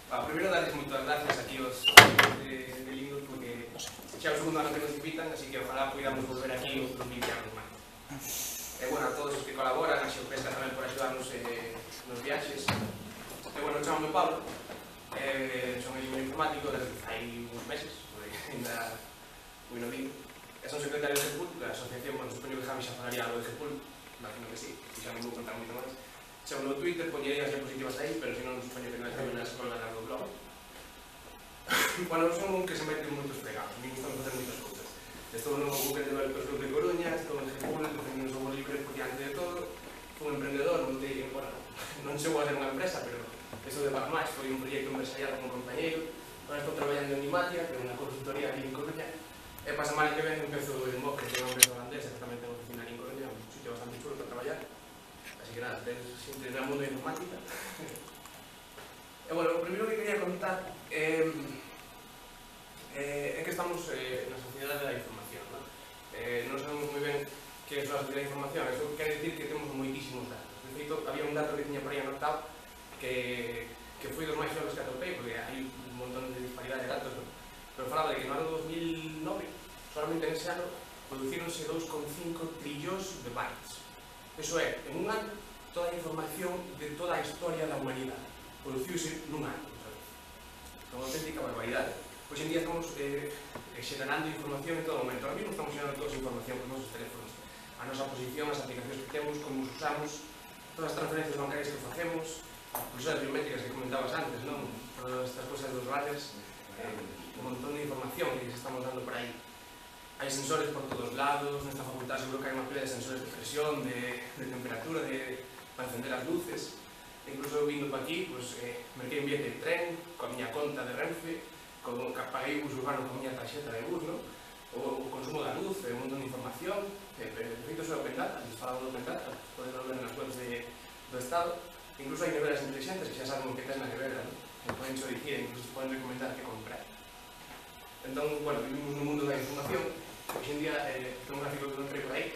Primeiro, darles moitas gracias aquí aos de Linux, porque xa é o segundo ano que nos invitan, así que ojalá podamos volver aquí outros 20 anos máis. E, bueno, a todos os que colaboran, a Xeopesca tamén por axudarnos nos viaxes. E, bueno, chamame Pablo, son enxeñeiro informático desde hai uns meses, ainda moi novinho. E son secretario de GEPUL, da asociación, bueno, supoño que Javi xa falaría algo de GEPUL, imagino que sí, e xa non vou contar moito máis. Xa no Twitter poñerei as diapositivas aí, pero se non supoño que non estou na escola do blog. Bueno, son un que se mete en moitos fregados, me gustan facer moitas cousas. Estou no Google Developers Group de Coruña, estou en GEPUL, defendendo o software libre por diante de todo. Fui un emprendedor, montei, bueno, non chegou a ser unha empresa, pero eso de Bagmash foi un proxecto empresarial con un compañeiro. Agora estou traballando en Imatia, que é unha consultoría aquí en Coruña. E para a semana que ven empezo en Moque, que é unha empresa holandesa, que tamén ten oficina aquí en Coruña, un sitio bastante chulo para traballar. Así que nada, sintes no mundo da informática. E, bueno, o primeiro que quería contar é que estamos na sociedade da información, non? Non sabemos moi ben que é a sociedade da información, eso quer dicir que temos moitísimos datos. De feito, había un dato que tiña por aí anotado que foi dos máis xogos que atopei, porque hai un montón de disparidade de datos, non? Pero falaba de que no ano 2009, solamente en ese ano, producíronse 2,5 trillóns de bytes. Eso é, en un ano, toda a información de toda a historia da humanidade. Produciuse nun ano. É unha auténtica barbaridade. Hoxe en día estamos xerando información en todo momento. Ahora mesmo estamos xerando toda esa información con os nosos teléfonos. A nosa posición, as aplicacións que temos, como os usamos, todas as transferencias bancarias que facemos, as pulsadas biométricas que comentabas antes, non? Todas estas cosas dos runners, un montón de información que les estamos dando por aí. Hai sensores por todos lados, nesta facultad seguro que hai unha pila de sensores de presión, de temperatura, para encender as luces. Incluso vindo para aquí, merquei un billete de tren, coa miña conta de Renfe, paguei bus urbano coa miña tarxeta de bus, non? O consumo da luz, un montón de información, de feito sobre Open Data, les falamos de Open Data, podes ver nas webs do Estado. Incluso hai neveras inteligentes que xa saben o que tens na nevera, non? Que poden xo dicir, incluso poden recomendar que comprar. Entón, bueno, vivimos nun mundo da información. Hoxe en día, ten un gráfico que non traigo aí,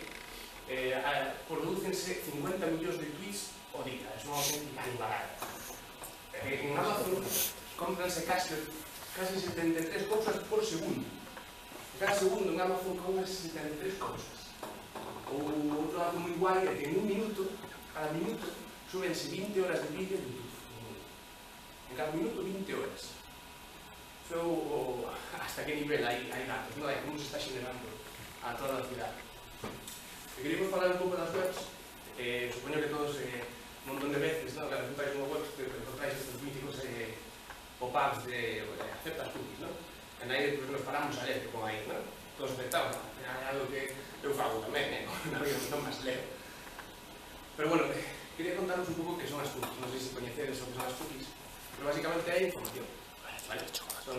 producense 50 millóns de tweets ao día, é unha auténtica embalada. En Amazon compranse casi 73 cousas por segundo. Cada segundo en Amazon compran 73 cousas. Outro dato moi guai é que en un minuto, cada minuto, súbense 20 horas de vídeo en YouTube. En cada minuto 20 horas. Hasta que nivel hai datos, non? Como se está xenerando a toda a cidade. Queríamos falar un pouco das webs, supoño que todos un montón de veces, non? Cando entráis unha web, encontráis estes míticos pop-ups de aceptas cookies, non? E aí nos paramos a ler, que pon aí, non? Todos aceptados, é algo que eu fago tamén, non máis leo. Pero, bueno, quería contaros un pouco que son as cookies, non sei se coñecedes o que son as cookies, pero basicamente hai información. Son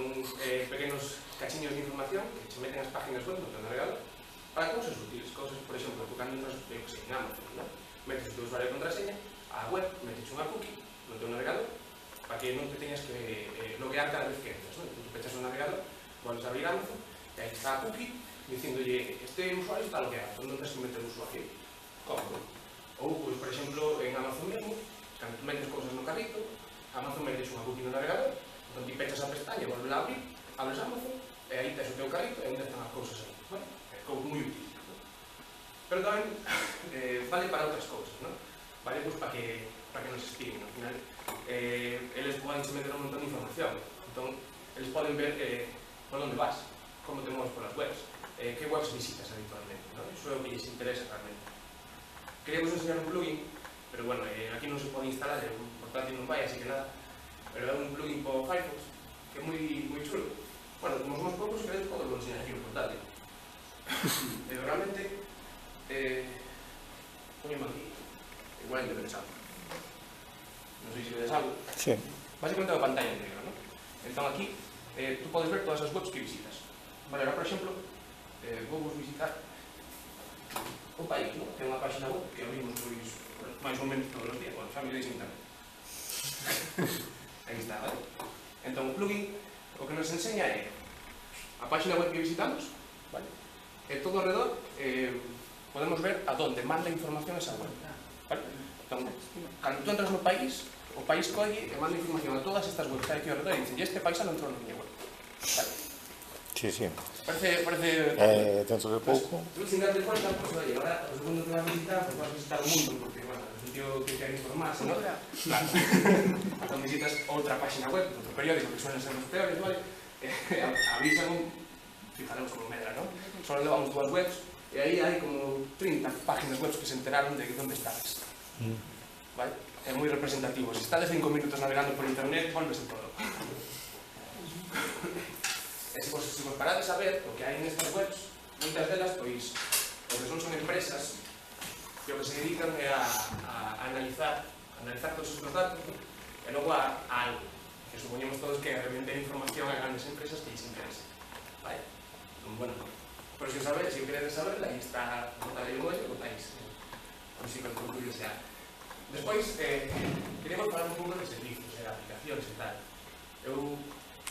pequenos cachiños de información que se meten as páginas web no teu navegador para cousas útiles, cousas, por exemplo, tú cando entras en Amazon, non? Metes o teu usuario e contraseña, a web metes unha cookie no teu navegador para que non te teñas que loguear cada vez que entras, non? Tú pechas o navegador, volves a abrir Amazon e aí está a cookie dicindolle este usuario está logueado, non tens que meter o usuario. Como? Ou, por exemplo, en Amazon mesmo, cando metes cousas no carrito, Amazon metes unha cookie no navegador. Entón, ti pechas a pestaña, volves a abrir, abres Amazon, e aí tes o teu carrito e onde están as cousas aí. Bueno, é como moi útil. Pero tamén vale para outras cousas, non? Vale para que nos espíen, ao final. Eles poden se meter un montón de información. Entón, eles poden ver por onde vas, como te moves polas webs, que webs visitas habitualmente, non? Iso é o que lles interesa realmente. Queríamos enseñar un plugin, pero bueno, aquí non se pode instalar, o portátil non vai, así que nada. Pero é un plugin para o Firefox que é moi chulo. Bueno, como somos poucos, queréis podo enseñar aquí o portátil. Pero realmente, poñeme aquí, igual de pensado. Non sei se vedes algo. Sí. Básicamente é unha pantalla negra, non? Entón aquí, tú podes ver todas as webs que visitas. Vale, ahora, por exemplo, vou visitar o país, non? Que é unha página web que abrimos máis ou menos todos os días. Bueno, xa me deis internet. Aquí está, vale? Entón, o plugin o que nos enseña é a página web que visitamos, vale? E todo ao redor podemos ver a donde manda información esa web, vale? Entón, cando tú entras no país, o país colle e manda información a todas estas webs que hai aquí ao redor e dicen, este paisano entrou na miña web. Vale? Sí. Parece... Dentro de pouco. Tú sin darte cuenta, pues oye, ahora o segundo que vas a visitar, pues vas a visitar o mundo, porque, bueno, en el sentido que quer informarse, ¿no? Claro. Cuando visitas outra página web, outro periódico, que suelen ser os peores, ¿vale? Avisan, fijaremos como medra, ¿no? Solo levamos 2 webs, e aí hai como 30 páginas web que se enteraron de onde estabas. Vale? É moi representativo. Se estades 5 minutos navegando por internet, volves todo. E se vos parades a ver o que hai nestas webs, moitas delas, pois, o que son empresas que o que se dedican é a analizar todos os datos e logo a algo, que supoñemos todos que é revender información a grandes empresas que lles interesa. Vale? Bueno, pero se o queredes saber, aí está, botarei un ollo, botáis. Pois si, con curiosidade. Despois, queremos falar un pouco de servicios, de aplicacións e tal. Eu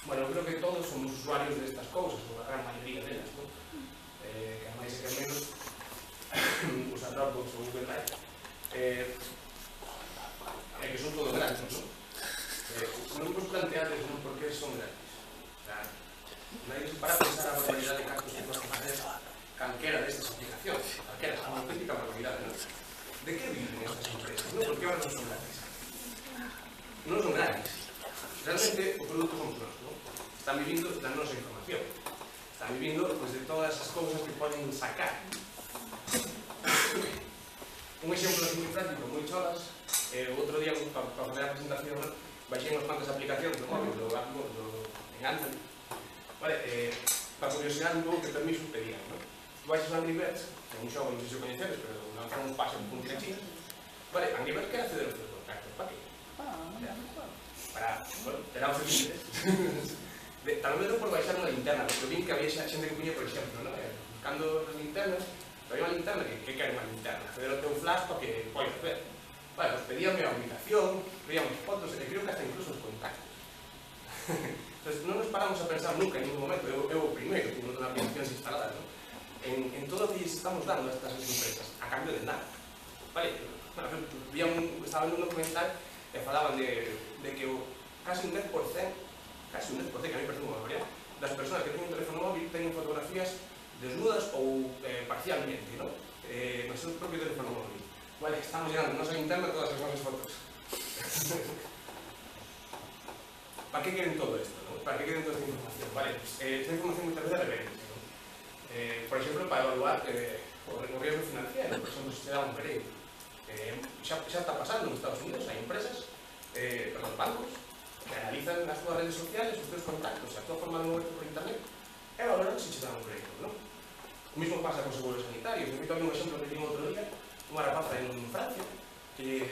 creo que todos somos usuarios destas cousas, ou a gran maioría delas, non? Que a máis e que a menos usa Dropbox ou Google Drive. Que son todos gratis, non? Non vos planteades por que son gratis. Nadie se para a pensar a barbaridade de cartos que podes facer calquera destas aplicacións. Calquera, é unha auténtica barbaridade, non? De que viven estas empresas? Por que ahora non son gratis? Non son gratis. Realmente o produto somos nós, non? Están vivindo da nosa información. Están vivindo de todas as cousas que poden sacar. Un exemplo moi práctico, moi cholas, o outro día, para fazer a presentación, baixei unhas cuantas aplicacións do móvil, en Android. Vale, para curiosidade un pouco que permisos pedían, non? Baixas Angry Birds, que é un xogo, non sei se o coñeceres, pero lanzamos un paso en punto de China. Vale, Angry Birds quere acceder aos teus contactos, para que? Para, terá os límites. Tal vez por baixar unha linterna, porque vin que había xente que puña, por exemplo, non? Buscando as linternas, había unha linterna que quere unha linterna, acceder ao teu flash para que podes ver. Vale, pues pedíame a ubicación, pedíamos fotos, e creo que hasta incluso os contactos. Entonces, non nos paramos a pensar nunca en ningún momento, eu o primeiro que non tenho aplicacións instaladas, non? En todo o que estamos dando a estas empresas, a cambio de nada. Vale, estaba en un documental e falaban de que casi un 10%, que a mí parece unha barbaridade, das persoas que teñen un teléfono móvil teñen fotografías desnudas ou parcialmente, non? No seu propio teléfono móvil. Vale, estamos llegando a nosa interna todas as nossas fotos. Para que queren todo isto? Para que queren toda esta información? Vale, esta información moitas veces revende. Por exemplo, para evaluar o riesgo financiero, por exemplo, se dá un crédito. Xa está pasando nos Estados Unidos, hai empresas, bancos, que analizan as túas redes sociales, os teus contactos, a túa forma de moverte por internet, e valoran se che dan un crédito, non? O mesmo pasa con seguros sanitarios. Eu tamén un exemplo que tiño outro día, unha rapaza en Francia, que,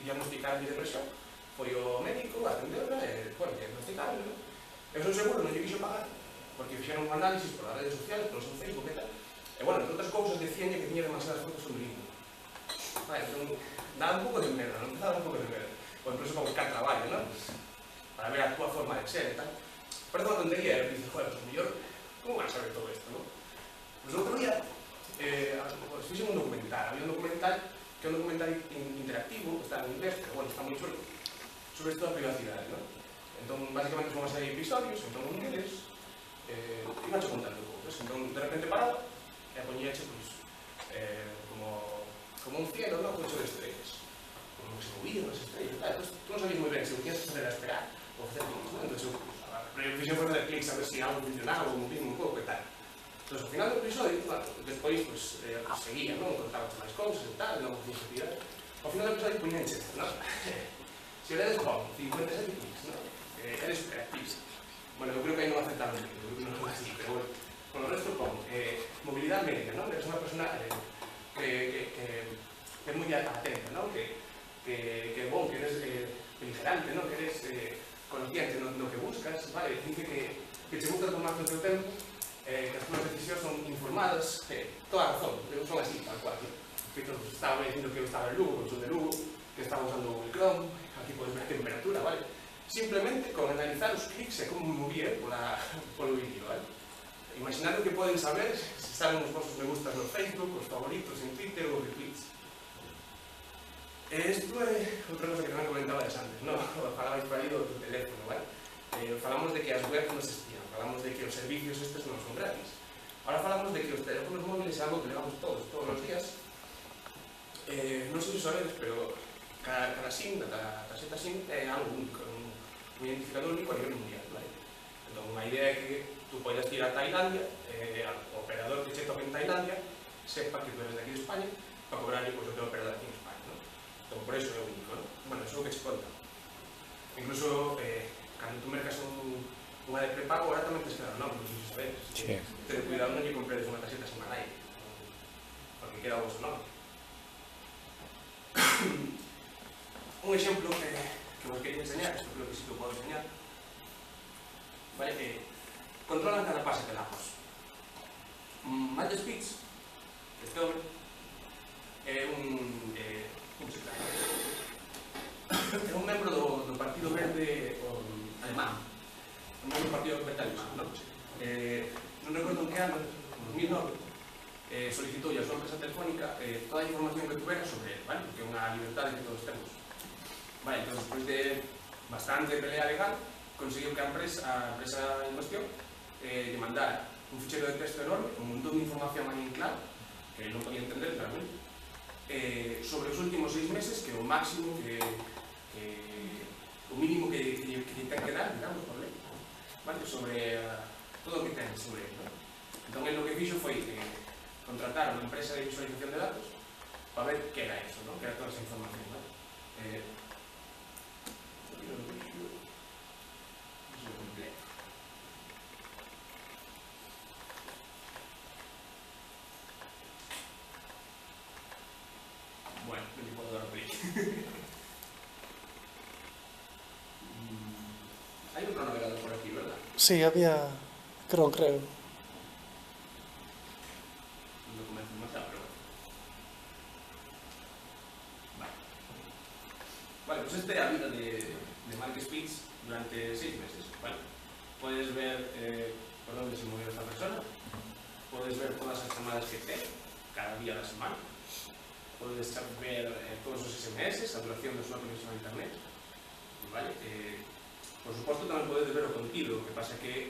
diagnosticaron de depresión, foi o médico, atendeura, diagnosticaron, non? E o seu seguro non lle quixo pagar, porque fixeron un análisis por as redes sociales, por seu Facebook e tal, e, entre outras cousas, decíanlle que tiña demasiadas fotos sobre lindo. Vale, entón, dá un pouco de merda, non? Dá un pouco de merda. Ou incluso para buscar traballo, non? Para ver a túa forma de ser e tal. Parece unha tontería, e dices, joder, pues mellor, como van a saber todo isto, non? Pues outro día, fixen un documental, había un documental que é un documental interactivo, que está en inglés, pero, está moi chulo, sobre isto da privacidade, non? Entón, basicamente, son unha serie de episodios, entón, un deles, ibanche contando cousas, entón, de repente paraba, e poñíache, como un cielo, non? Cocho de estrellas. Como que se movían as estrellas, tal. Entón, tú non sabías moi ben se o tiñas que fazer a esperar, ou facer clics, non? Entón, eu fixen foi facer clics a ver se algo funcionaba, ou movía un pouco e tal. Entón, ao final do episodio, despois, seguía, non? Contaba máis cousas e tal, non tiña que tirar. Ao final do episodio, poñenche, non? Se o ledes con 57 clics, non? Eres superactivo. Eu creo que aí non aceptaron bien, eu creo que non foi así, pero con o resto pon movilidade médica, non? Eres unha persona que é moi atenta, non? Que é bon, que eres beligerante, non? Que eres consciente no que buscas, vale? Dice que te gusta tomar o teu tempo, que as túas decisións son informadas, toda a razón, son así, tal cual. Estaba dicindo que eu estaba en Lugo, son de Lugo, que estaba usando Google Chrome, aquí podes ver a temperatura, vale? Simplemente con analizar os clics e como me movía polo vídeo, vale? Imaginad o que poden saber se saben os vosos me gustas no Facebook, os favoritos en Twitter ou retweets. Isto é outra cosa que tamén comentabas antes, non? Falabais por aí do teléfono, vale? Falamos de que as webs non se espían, falamos de que os servicios estes non son gratis. Ahora falamos de que os teléfonos móviles é algo que levamos todos os días. Non sei se sabedes, pero cada SIM, cada tarxeta SIM é algo único, un identificador único a nivel mundial, vale? Entón, unha idea é que tú podes ir a Tailandia, o operador que che toque en Tailandia sepa que tú eres de aquí de España para cobrarle o teu operador aquí en España, non? Entón, por eso é único, non? Bueno, iso é o que che conta. Incluso, cando tú mercas unha de prepago, ahora tamén tens que dar o nome, non sei se sabedes. Sí. Ten cuidado, non lle compredes unha tarxeta semanal, porque queda o vosso nome. Un exemplo que vos quería enseñar, isto creo que sí que o podo enseñar, vale? Controlan cada pase que damos. Matt Spitz, este hombre, é un membro do Partido Verde alemán, un membro do Partido Verde alemán, non? Non recordo en que ano, en 2009, solicitou a súa empresa telefónica toda a información que tuvera sobre ele, vale? Porque é unha libertade que todos temos. Vale, entón, despois de bastante pelea legal, conseguiu que a empresa en cuestión lle mandara un ficheiro de texto enorme, un montón de información aí en claro, que non podía entender claramente, sobre os últimos 6 meses, que é o máximo o mínimo que lle ten que dar, digamos, por lei, vale? Sobre todo o que ten sobre ele, non? Entón, ele o que fixo foi contratar unha empresa de visualización de datos para ver que era eso, ¿no? Que era toda esa información, ¿no? Bueno, non lle podo dar o play. Hai outro navegador por aquí, verdad? Sí, había... creo. Non comezo demasiado, pero bueno. Vale, pues esta é a vida de Mark Spitz durante 6 meses, vale? Podes ver por onde se moveu esta persona, podes ver todas as chamadas que ten cada día da semana, podes ver todos os SMS, a duración da súa conexión a internet, vale? Por suposto tamén podes ver o contido, o que pasa que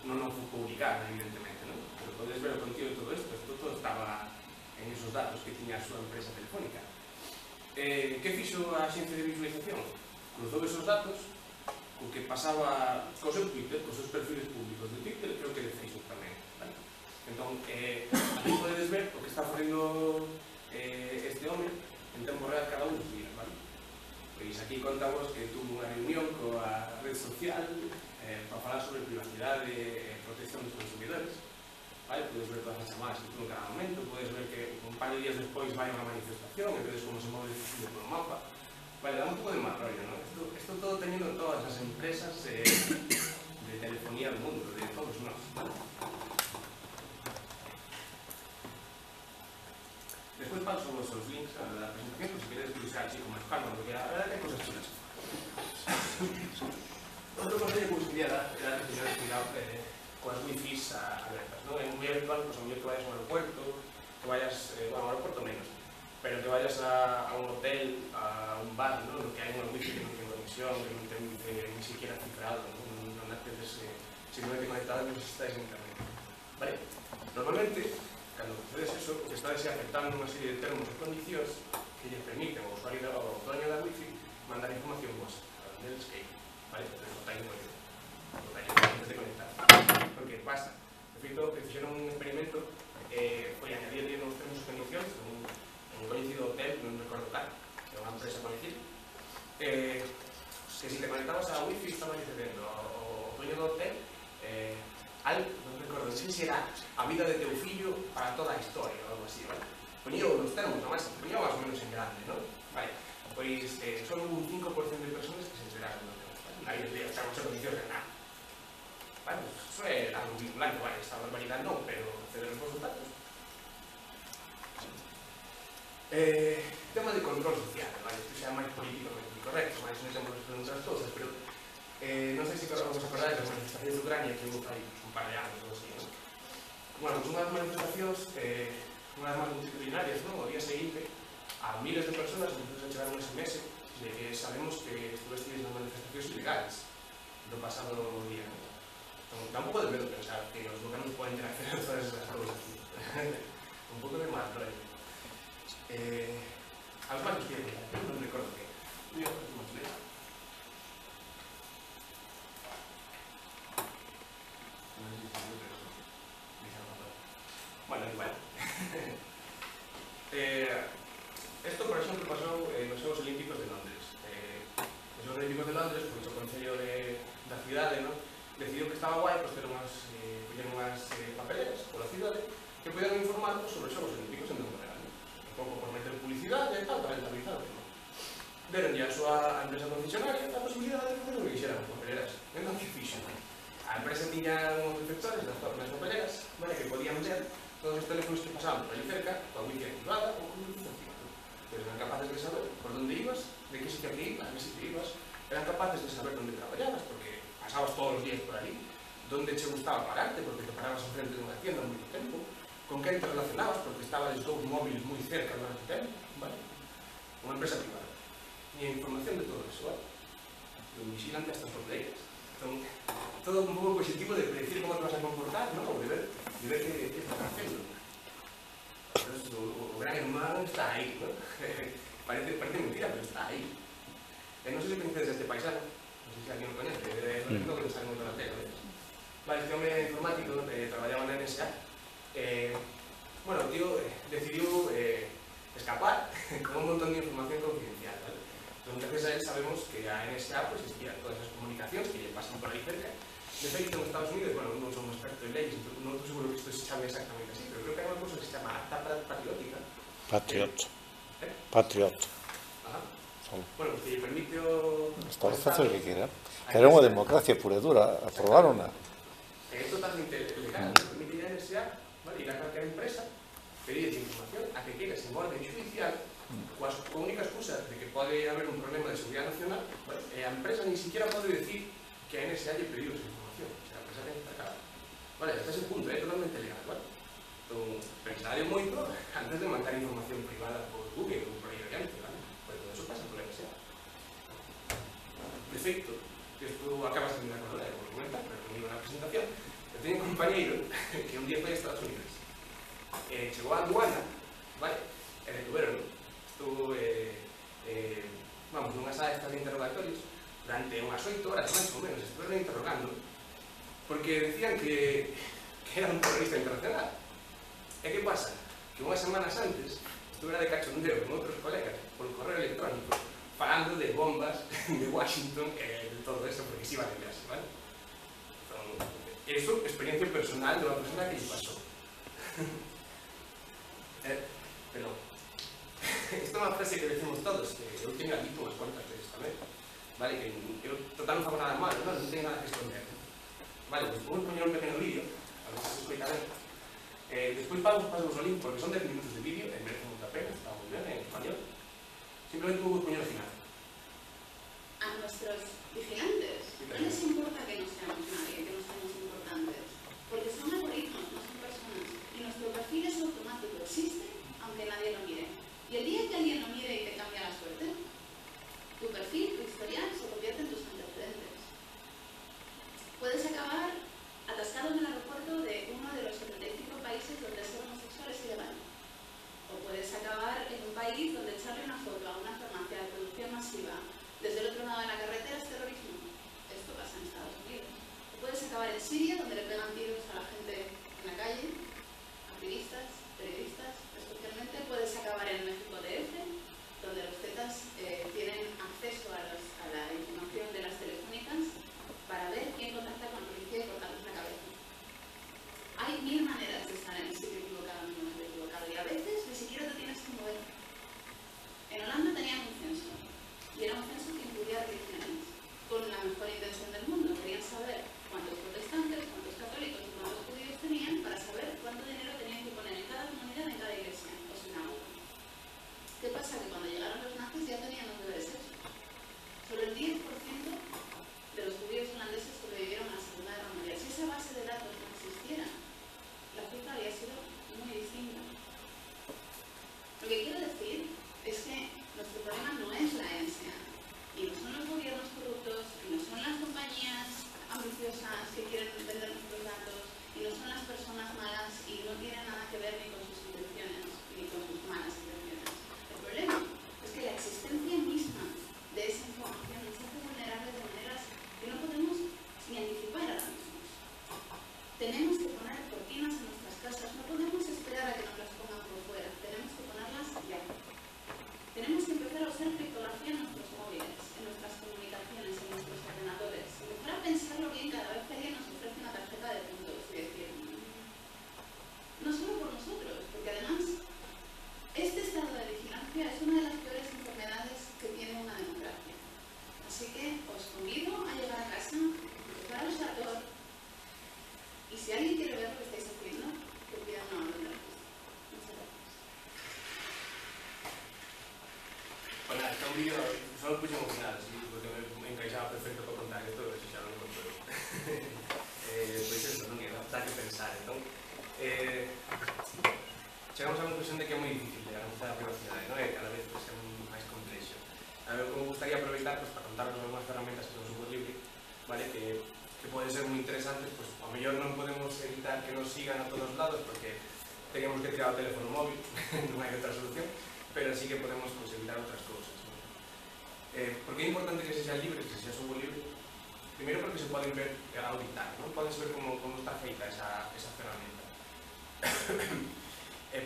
non o vou publicar, evidentemente, non? Pero podes ver o contido de todo isto todo estaba en esos datos que tiña a súa empresa telefónica. Que fixo a xencia de visualización? Cruzou esos datos co que pasaba co seu Twitter, cos seus perfiles públicos de Twitter, creo que de Facebook tamén, vale? Entón, aquí podedes ver o que está facendo este home en tempo real cada un dos días, vale? Pois aquí contamos que tuvo unha reunión coa red social para falar sobre privacidade e protección dos consumidores, vale? Podes ver todas as chamadas que tuvo en cada momento, podes ver que un par de días despois vai a unha manifestación e vedes como se move el por o mapa. Vale, dá un pouco de mal rollo, ¿no? Esto todo teniendo todas as empresas de telefonía do mundo, de todos nós, vale? Despois paso os links a la presentación, por si queréis cruzar así con máis calma, porque a verdade é que hai cosas chulas. Outro consello que vos quería dar era que teñades cuidado coas wifis abertas, non? É moi habitual, pois, a mellor que vayas a un aeropuerto, que vayas, a un aeropuerto menos, pero que vayas a un hotel, a un bar, non? Que hai unha wifi que non ten conexión, que non ten ni siquiera cifrado, non accedes simplemente conectado que estáis en internet, vale? Normalmente, cando procedes eso, o que estades aceptando unha serie de termos e condicións que lle permiten ao usuario ou ao dueño da wifi mandar información vosa, deles que, vale? Entonces, notáis moi bien. Antes de conectar. Porque pasa. De feito, que fixeron un experimento foi añadirle nos termos e condicións un coñecido hotel, non recordo tal, que é unha empresa coñecida, que se te conectabas a wifi estaba dicendo o dueño do hotel non recordo, non sei se era a vida de teu fillo para toda a historia ou algo así, vale? Poñío os termos, nomás, poñío máis ou menos en grande, non? Vale, pois só un 5% de personas que se enteraron do tema, vale? Aí estamos en condicións de nada. Vale, eso é algo vinculante, vale, esta barbaridade non, pero acceder aos vosos datos. Tema de control social, vale? Isto xa é máis políticamente correcto, máis non temos que preguntar as cousas, pero non sei se vos acordáis das manifestacións de Ucrania que hubo aí un par de anos ou así, non? Bueno, pues unhas manifestacións, unhas máis multitudinarias, non? O día seguinte a miles de personas, incluso chegaron un SMS de que sabemos que estuvisteis nas manifestacións ilegales do pasado día. Entón, dá un pouco de medo pensar que os gobernos poden ter acceso a todas esas cousas. Un pouco de mal rollo. Algo máis que quería contar, non recordo que. Mira, máis letra. Bueno, igual. Esto, por exemplo, pasou nos Xogos Olímpicos de Londres. Os Xogos Olímpicos de Londres, pois o Concello da cidade, non? Decidiu que estaba guai pois, ter unhas papeleras pola cidade que pudieran informar sobre os Xogos Olímpicos en tempo real. Un pouco por meter publicidade e tal, para rentabilizar o tema. Deronlle a súa empresa concesionaria a posibilidade de facer o que quixeran as papeleras. Entón, que fixo? A empresa tiña uns receptores nas papeleras, vale, que podían ver todos os teléfonos que pasaban por ali cerca, coa wifi activada ou con luz activa. Pues eran capaces de saber por dónde ibas, de qué sitio que ibas, a qué sitio ibas, eran capaces de saber dónde traballabas, porque pasabas todos os días por ali, dónde che gustaba pararte, porque te parabas enfrente de unha tienda moito tempo, con quen te relacionabas, porque estabas dous móviles moi cerca durante tempo, vale? Unha empresa privada. E a información de todo eso, vale? Lo vigilante a estas papeleras. Entón, todo un pouco positivo de predecir como te vas a comportar, ¿no? De ver que estás haciendo. Entonces, o gran hermano está aí, ¿no? parece mentira, pero está aí. Non sei se coñeces este paisano, non sei se alguén lo coñece, no que nos sale moito na tele, ¿ves? Vale, este hombre informático traballaba na NSA. Bueno, o tío decidiu escapar con un montón de información confidencial, ¿vale? Entonces, gracias a él sabemos que a NSA pues, existían todas esas comunicacións que lle pasan por aí cerca. De feito, en Estados Unidos, bueno, non son un experto en leyes, non estou seguro que isto se chame exactamente así, pero creo que hai unha cousa que se chama acta patriótica. Patriot. Patriot. Ajá. Bueno, que lle permite o... Estado facer o que quieran. Era unha democracia pura e dura, aprobaron. É totalmente legal, permite a NSA, vale, ir a calquera empresa, pedir información a que queira sen orden judicial, coa única excusa de que pode haber un problema de seguridade nacional, vale, e a empresa ni siquiera pode decir que a NSA lle pediu esa información, o sea, a empresa ten que estar cara. Vale, hasta ese punto, é totalmente legal, vale? Entón, pensade moito antes de mandar información privada por Google ou por aí adiante, vale? Pues todo eso pasa por la NSA. De feito, que isto acabas de me acordar, vou comentar, pero conmigo na presentación, eu teño un compañeiro que un día foi a Estados Unidos. Chegou a aduana, vale? E detuveron, estuvo, vamos, nunha sala estas de interrogatorios, durante unhas 8 horas, máis ou menos, estuveron interrogando, porque decían que era un terrorista internacional. E que pasa? Que unhas semanas antes estuvera de cachondeo con outros colegas por correo electrónico falando de bombas de Washington e de todo eso, porque se iba a cambiarse, ¿vale? Entón, eso, experiencia personal de unha persona que lle pasou. Pero, esta é unha frase que decimos todos, que eu teño aquí unhas cuantas veces tamén, vale? Que eu total non fago nada malo, non teño nada que esconder. Vale, pues vou poñer un pequeno vídeo, a ver se se escoita ben. Despois pasamos o link, porque son 10 minutos de vídeo, e merece moita pena, está moi ben en español. Simplemente vou poñer ao final. A nuestros vigilantes no les importa que no seamos nadie, que no seamos importantes, porque son algoritmos, no son personas, y nuestro perfil es automático, existe aunque nadie lo mire. Y el día que alguien lo mire y te cambia la suerte, tu perfil, tu historial se convierte en tus antecedentes. Puedes acabar atascado en el aeropuerto de uno de los 75 países donde ser homosexual es ilegal. O puedes acabar en un país donde echarle una foto a una farmacia de producción masiva desde el otro lado de la carretera es terrorismo. Esto pasa en Estados Unidos. O puedes acabar en Siria, donde le pegan tiros a la gente en la calle, activistas, periodistas, especialmente. Puedes acabar en México DF, donde los Zetas tienen acceso a la información de las telefónicas para ver quién contacta con la policía y cortarles la cabeza. Hay 1000 maneras de estar en el sitio equivocado, en el momento equivocado, y a veces ni siquiera te tienes que mover. En Holanda tenían un censo, y era un censo que incluía religiones, con la mejor intención del mundo. Querían saber cuántos protestantes, cuántos católicos y cuántos judíos tenían para saber cuánto dinero tenían que poner en cada comunidad, en cada iglesia o sinagoga. ¿Qué pasa? Que cuando llegaron los nazis ya tenían los deberes hechos. Solo el 10% de los judíos holandeses sobrevivieron a la Segunda Guerra Mundial. Si esa base de datos no existiera, la cifra habría sido muy distinta. Lo que quiero decir es impresión de que é moi difícil de garantizar a privacidade, non? E cada vez é máis complexo. A ver, como gustaría aproveitar para contaros unhas ferramentas que son super libre, vale? Que poden ser moi interesantes, pues ao mellor non podemos evitar que nos sigan a todos lados porque teríamos que tirar o teléfono móvil, non hai outra solución, pero sí que podemos pues, evitar outras cousas, ¿no? Por que é importante que se sea libre, que se sea software libre? Primeiro porque se poden ver, auditar, ¿no? Podes ver como está feita esa ferramenta.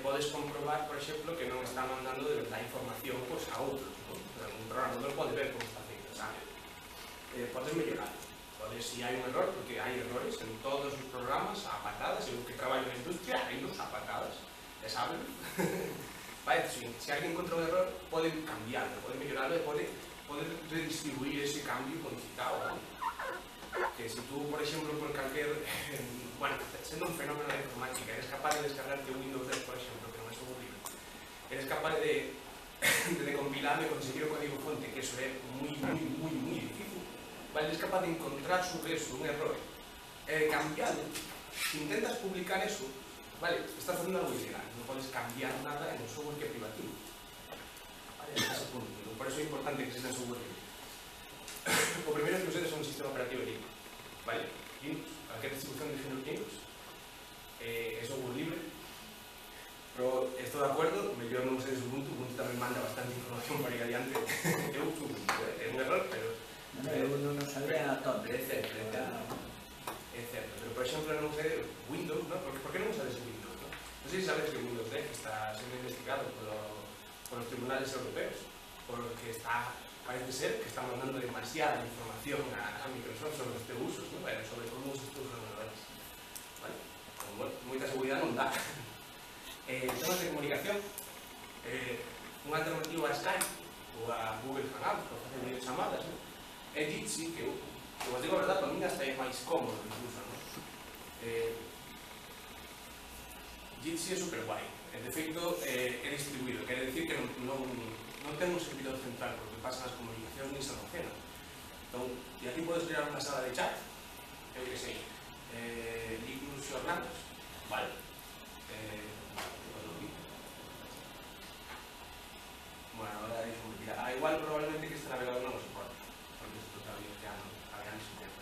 Podes comprobar, por exemplo, que non está mandando de verdade información pues, a outros, ¿no? Un programa non pode ver como está feito, sabe? Podes mellorar, si hai un error, porque hai errores en todos os programas, a patadas, eu que traballo na industria, hai nos a patadas, e saben? Vale, se alguén encontra un error, pode cambiarlo, pode mellorarlo e pode redistribuir ese cambio modificado, ¿no? Que si tú, por exemplo, por calquer, bueno, sendo un fenómeno de informática, eres capaz de descargarte Windows 10, por exemplo, que non é software libre, eres capaz de compilar e conseguir o código fonte, que eso é moi difícil, vale, eres capaz de encontrar sobre eso un error, cambiarlo, si intentas publicar eso, vale, estás facendo algo ilegal, non podes cambiar nada en un software que é privativo, vale, ese punto, por eso é importante que exista software libre. O primeiro que ustedes é un sistema operativo libre, vale, Linux, cualquier distribución de género Linux, é software libre, pero estou de acuerdo, mellor non ustedes Ubuntu, Ubuntu tamén manda bastante información para ir adiante, eu uso Ubuntu, é un error, pero non sabía todo. É certo, pero por exemplo non usé Windows, ¿no? Por que non usades Windows? ¿no? Non sei se sabes que Windows 10 está sendo investigado por os tribunales europeos, porque parece ser que está mandando demasiada información a Microsoft sobre os teus usos, ¿no? Sobre como usas tus ordenadores. Vale? Con moita seguridade non dá. Temas de comunicación, unha alternativa a Skype ou a Google Hangouts para facer videochamadas, ¿no? É Jitsi, que vos digo a verdade, para mí hasta é máis cómodo incluso, ¿no? Jitsi é super guai, de feito é distribuído, quere dicir que non ten un servidor central porque pasan as comunicacións nin se almacenan. Entón, e aquí podes crear unha sala de chat, eu que sei, Linux xornadas, vale? Bueno, agora deixo me tirar. Igual probablemente que este navegador non o soporta, porque isto todavía xa non había ni siquiera.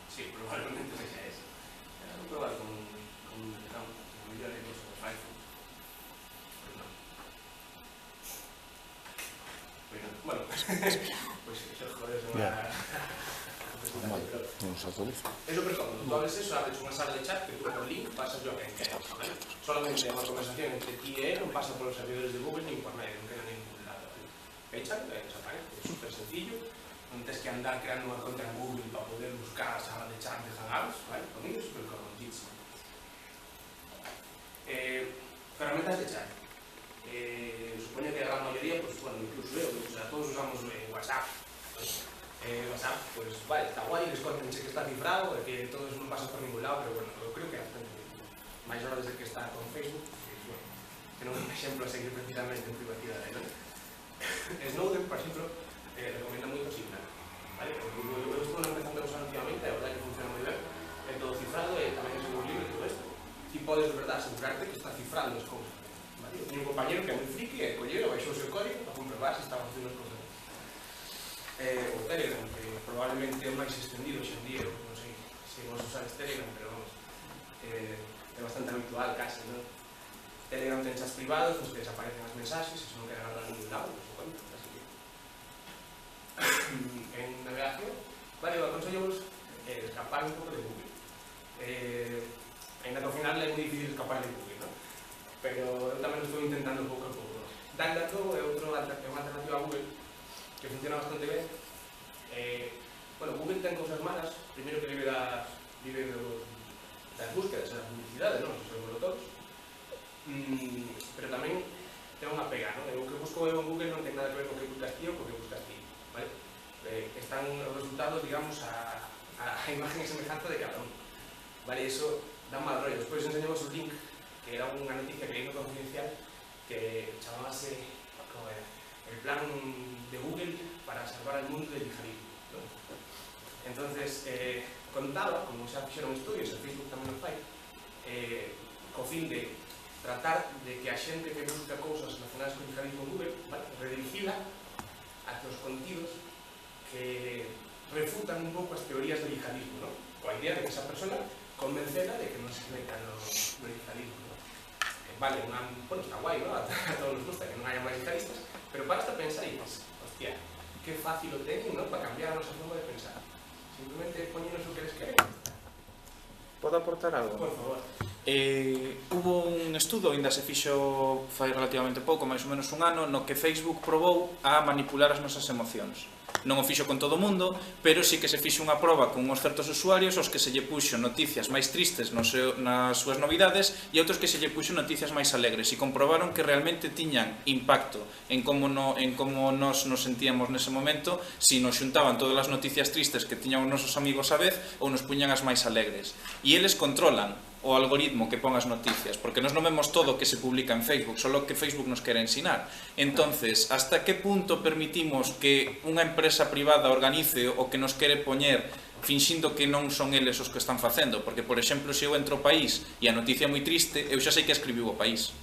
Sí, probablemente sexa ese. Vou probar con un account, con mellor de cosas de Firefox. Pois non. Bueno, pois eso, joder, é unha... Non se autoriza. É super cómodo, tú abres eso, abres unha sala de chat que tú con o link pasas yo a quen queras, ¿vale? Solamente é unha conversación entre ti e él, non pasa polos servidores de Google nin por nadie, non queda en ningún lado, ¿vale? Fecha, desaparece, é super sencillo, non tens que andar creando unha conta en Google para poder buscar a sala de chat de Hangouts, ¿vale? Conmigo é super cómodo, Jitsi. Ferramentas de chat. Supoño que a gran maioría, pues, bueno, incluso eu, o sea, todos usamos WhatsApp, ¿vale? WhatsApp, pues vale, está guai, escóndense que está cifrado, que todo eso non pasa por ningún lado, pero bueno, eu creo que bastante máis hora desde que está con Facebook, que, bueno, que non é un exemplo a seguir precisamente en privacidade, ¿no? Snowden, por exemplo, recomenda moito Signal, vale? Eu estou empezando a usar últimamente, a verdade que funciona moi ben, é todo cifrado e tamén é seguro libre todo isto, e podes de verdade asegurarte que está cifrando as cousas, vale? Eu teño un compañero que é moi friki e collero, baixou o seu código para comprobar se estaba facendo as cousas. O Telegram, que probablemente é máis extendido hoxe en día, non sei se vos usades Telegram, pero vamos, é bastante habitual casi, non? Telegram ten chats privados nos que desaparecen as mensaxes, se non queda nada en ningún lado, por supoño, así que en navegación, vale, eu aconsello-vos escapar un pouco de Google, ainda que ao final é moi difícil escapar de Google, non? Pero eu tamén estou intentando pouco a pouco. DuckDuckGo é unha alternativa a Google que funciona bastante ben. Bueno, Google ten cousas malas, primeiro que vive das búsquedas, das publicidades, non? Eso é todos. Pero tamén ten unha pega, non? O que busco eu en Google non ten nada que ver con o que buscas ti ou co que buscas ti, vale? Están os resultados, digamos, a imagen e semejanza de cada un, vale? Eso dá mal rollo. Despois enseñamos o link, que era unha noticia que leí no Confidencial, que chamábase, como era? El plan de Google para salvar al mundo del yihadismo, ¿no? Entonces, contaba, como xa fixeron estudios, e Facebook tamén o fai, co fin de tratar de que a xente que busca cousas relacionadas con o yihadismo en Google, vale, redirigila hacia os contidos que refutan un pouco as teorías do yihadismo, ¿no? Coa idea de que esa persona convencela de que non se meta no yihadismo, ¿no? Vale, bueno, está guai, ¿no? A todos nos gusta que non haya máis yihadistas, pero para esta pensar y dices, hostia, qué fácil lo teñen, ¿no? Para cambiar a nosa forma de pensar. Simplemente poñenos o que les queren. Podo aportar algo? Por favor. Hubo un estudo, ainda se fixo fai relativamente pouco, máis ou menos un ano, no que Facebook probou a manipular as nosas emocións. Non o fixo con todo o mundo, pero sí que se fixo unha proba con uns certos usuarios aos que se lle puxo noticias máis tristes nas súas novidades e outros que se lle puxo noticias máis alegres e comprobaron que realmente tiñan impacto en como nos sentíamos nese momento si nos xuntaban todas as noticias tristes que tiñan os nosos amigos a vez ou nos puñan as máis alegres. E eles controlan o algoritmo que pon as noticias, porque nos non vemos todo o que se publica en Facebook, só o que Facebook nos quere ensinar. Entonces, hasta que punto permitimos que unha empresa privada organice o que nos quere poñer finxindo que non son eles os que están facendo? Porque, por exemplo, se eu entro ao País e a noticia é moi triste, eu xa sei que escribiu o País.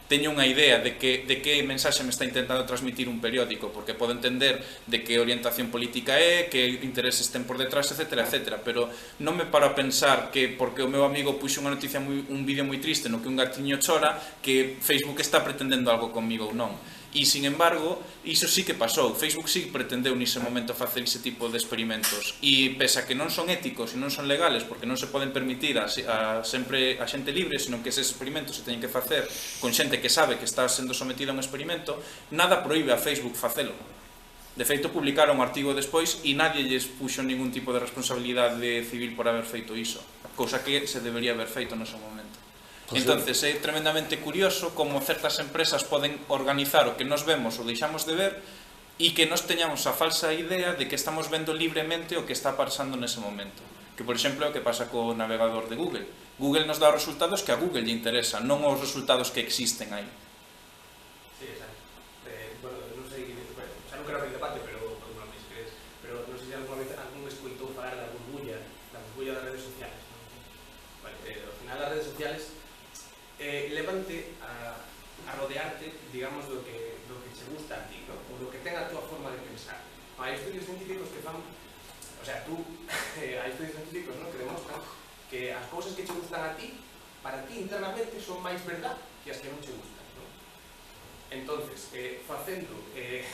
Teño unha idea de que mensaxe me está intentando transmitir un periódico, porque podo entender de que orientación política é, que intereses ten por detrás, etc, etc, pero non me paro a pensar que porque o meu amigo puxo unha noticia, un vídeo moi triste no que un gatiño chora, que Facebook está pretendendo algo conmigo ou non. E, sin embargo, iso sí que pasou. Facebook sí pretendeu nese momento facer ese tipo de experimentos. E, pese a que non son éticos e non son legales, porque non se poden permitir sempre a xente libre, senón que eses experimentos se teñen que facer con xente que sabe que está sendo sometida a un experimento, nada proíbe a Facebook facelo. De feito, publicaron un artigo despois e nadie lles puxo ningún tipo de responsabilidade civil por haber feito iso. Cousa que se debería haber feito no seu momento. Entonces é tremendamente curioso como certas empresas poden organizar o que nos vemos ou deixamos de ver e que nos teñamos a falsa idea de que estamos vendo libremente o que está pasando nese momento. Que, por exemplo, é o que pasa co navegador de Google. Google nos dá os resultados que a Google lle interesa, non os resultados que existen aí. Sí, exacto. Bueno, non sei, xa non quero abrir debate, pero non sei se crees, pero non sei se alguna vez algún escoitou falar da burbulla das redes sociales. Vale, ao final das redes sociales levante a rodearte, digamos, do que che gusta a ti, ¿no? Ou do que ten a túa forma de pensar. Hai estudios científicos que fan, o sea, hai estudios científicos, ¿no?, que demostran que as cousas que che gustan a ti, para ti internamente son máis verdad que as que non che gustan, ¿no? Entonces, facendo que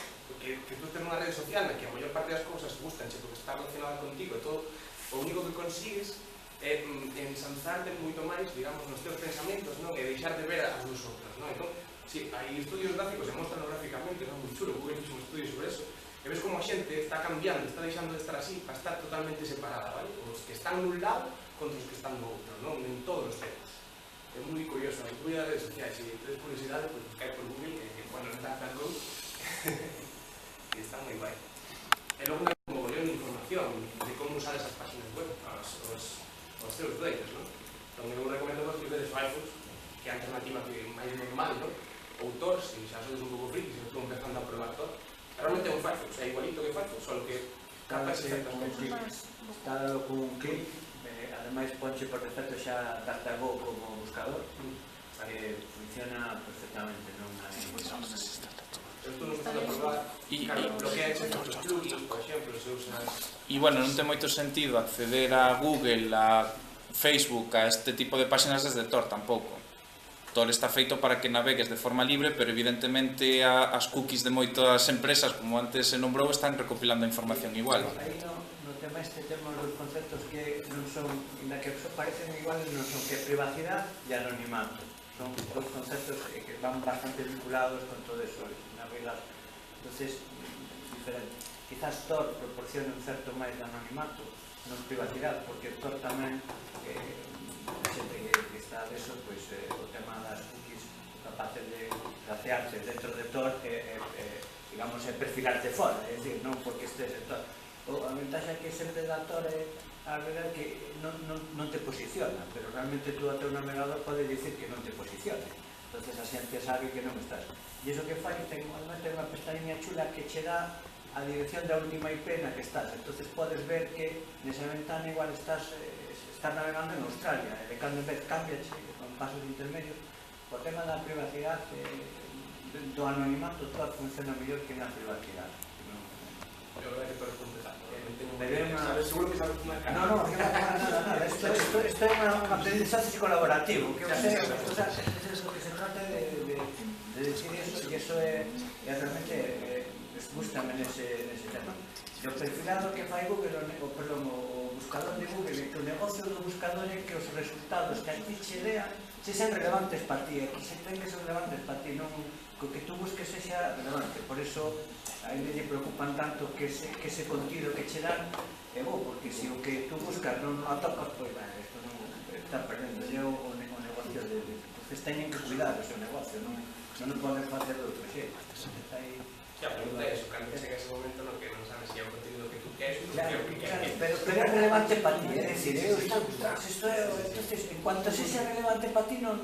tú estés nunha rede social na que a maior parte das cousas gustanche porque está relacionada contigo e todo, o único que consigues é ensanzarte moito máis, digamos, nos teus pensamentos, non? E deixar de ver as dos outros, non? Entón, si, hai estudios gráficos, e mostran gráficamente, non? Moi chulo, Google fixo un estudio sobre eso, e ves como a xente está cambiando, está deixando de estar así para estar totalmente separada, vale? Os que están nun lado contra os que están no outro, non? En todos os temas. É moi curioso, a incluída das redes sociais, se tedes curiosidade, pois buscai por Google, que bueno, está tan con e está moi guai. E logo hai un mogollón de información de como usar esas páginas web, os teus dueitos, non? Entón, eu recomendo vos que vedes Firefox, que é a alternativa máis normal, non? Ou Tor, se xa sodes un pouco friki, se estou empezando a probar Tor. Realmente é un Firefox, é igualito que Firefox, só que capa certas cousas. Está dado con un clic, ademais ponche por defecto xa DuckDuckGo como buscador, funciona perfectamente, non hai... Eu estou empezando a probar, claro, bloquea os plugins, por exemplo, se usas... E, bueno, non ten moito sentido acceder a Google, a Facebook, a este tipo de páxinas desde Tor tampouco. Tor está feito para que navegues de forma libre, pero evidentemente as cookies de moitas empresas, como antes se nombrou, están recopilando a información igual. Aí no tema este temos dos conceptos que non son, na que parecen iguales, non son que privacidade e anonimato. Son dos conceptos que van bastante vinculados con todo eso, navegar. Entonces, diferente. Quizás Tor proporcione un certo máis de anonimato, non privacidade, porque Tor tamén, xente que está deso, pois o tema das cookies capaces de tracearse dentro de Tor, digamos, perfilarte fora, é dicir, non porque estés en Tor. A ventaxa que sempre da Tor é a verdade que non te posiciona, pero realmente tú a teu navegador pode dicir que non te posicione. Entonces a xente sabe que non estás. E iso que fai, además ten unha pestaña chula que che dá a dirección da última IP na que estás. Entonces podes ver que nesa ventana igual estás navegando en Australia, e cando en vez cambiache con pasos intermedios. O tema da privacidade, do anonimato, todo funciona mellor que na privacidade. Eu creo que todo completado. Seguro que sabes unha cara. No, nada. Isto é un aprendizaje colaborativo, que es lo que se trata de decir eso, y eso é realmente gustame nese tema. O perfilado que fai Google, o buscador de Google, que o negocio do buscador é que os resultados que a ti che dean se sean relevantes para ti, que se ten que ser relevantes para ti, non que tú busques sexa relevante. Por eso a ele lle preocupan tanto que ese contido que che dan é bo, porque se o que tú buscas non atopas, pois isto non está perdendo, é o negocio de... Entonces teñen que cuidar o seu negocio, non o poden facer de outro xeito. A pregunta é iso, cando chega ese momento no que non sabes se é o contido que tú queres ou o que queres. Pero é relevante para ti, é dicir, entonces, en cuanto se sea relevante para ti, non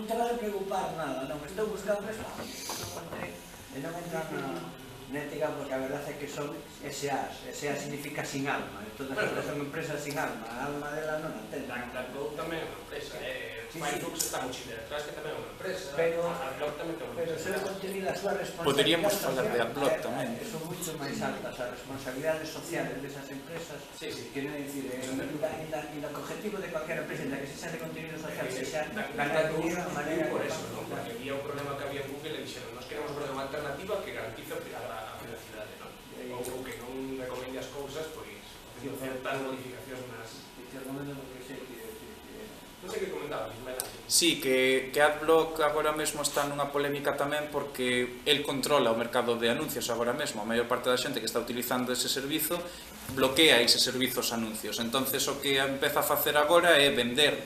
te vas a preocupar nada, non, estou buscando esto, non entra na ética, porque a verdade é que son SAs, SA significa sin alma, todas estas son empresas sin alma, a alma dela non a ten. DuckDuckGo tamén é unha empresa, Firefox está mucho detrás, que tamén é unha empresa, AdBlock tamén é unha empresa. Pero o seu contenido, a súa responsabilidade... Poderíamos falar de AdBlock tamén. Son moito máis altas as responsabilidades sociales desas empresas, que non é dicir, o objetivo de cualquier empresa, en la que se xa de contenido social, se xa ganar dinero de manera... Por eso, porque había un problema que había en Google e dixeron, nos queremos ver unha alternativa que garantice a privacidade, ou que non recomende as cousas, pois, certas modificacións nas... Non sei que comentaba, Sí, que AdBlock agora mesmo está nunha polémica tamén porque el controla o mercado de anuncios agora mesmo. A maior parte da xente que está utilizando ese servizo bloquea ese servizo os anuncios. Entonces o que empeza a facer agora é vender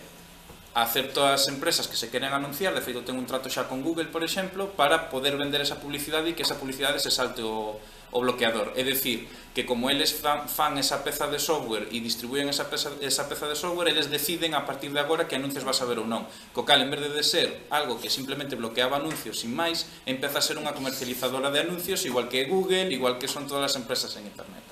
a certas empresas que se queren anunciar. De feito, ten un trato xa con Google, por exemplo, para poder vender esa publicidade e que esa publicidade se salte o bloqueador. É dicir, que como eles fan esa peza de software e distribúen esa peza de software, eles deciden a partir de agora que anuncios vas a ver ou non. Co cal, en vez de ser algo que simplemente bloqueaba anuncios sin máis, empeza a ser unha comercializadora de anuncios, igual que Google, igual que son todas as empresas en internet.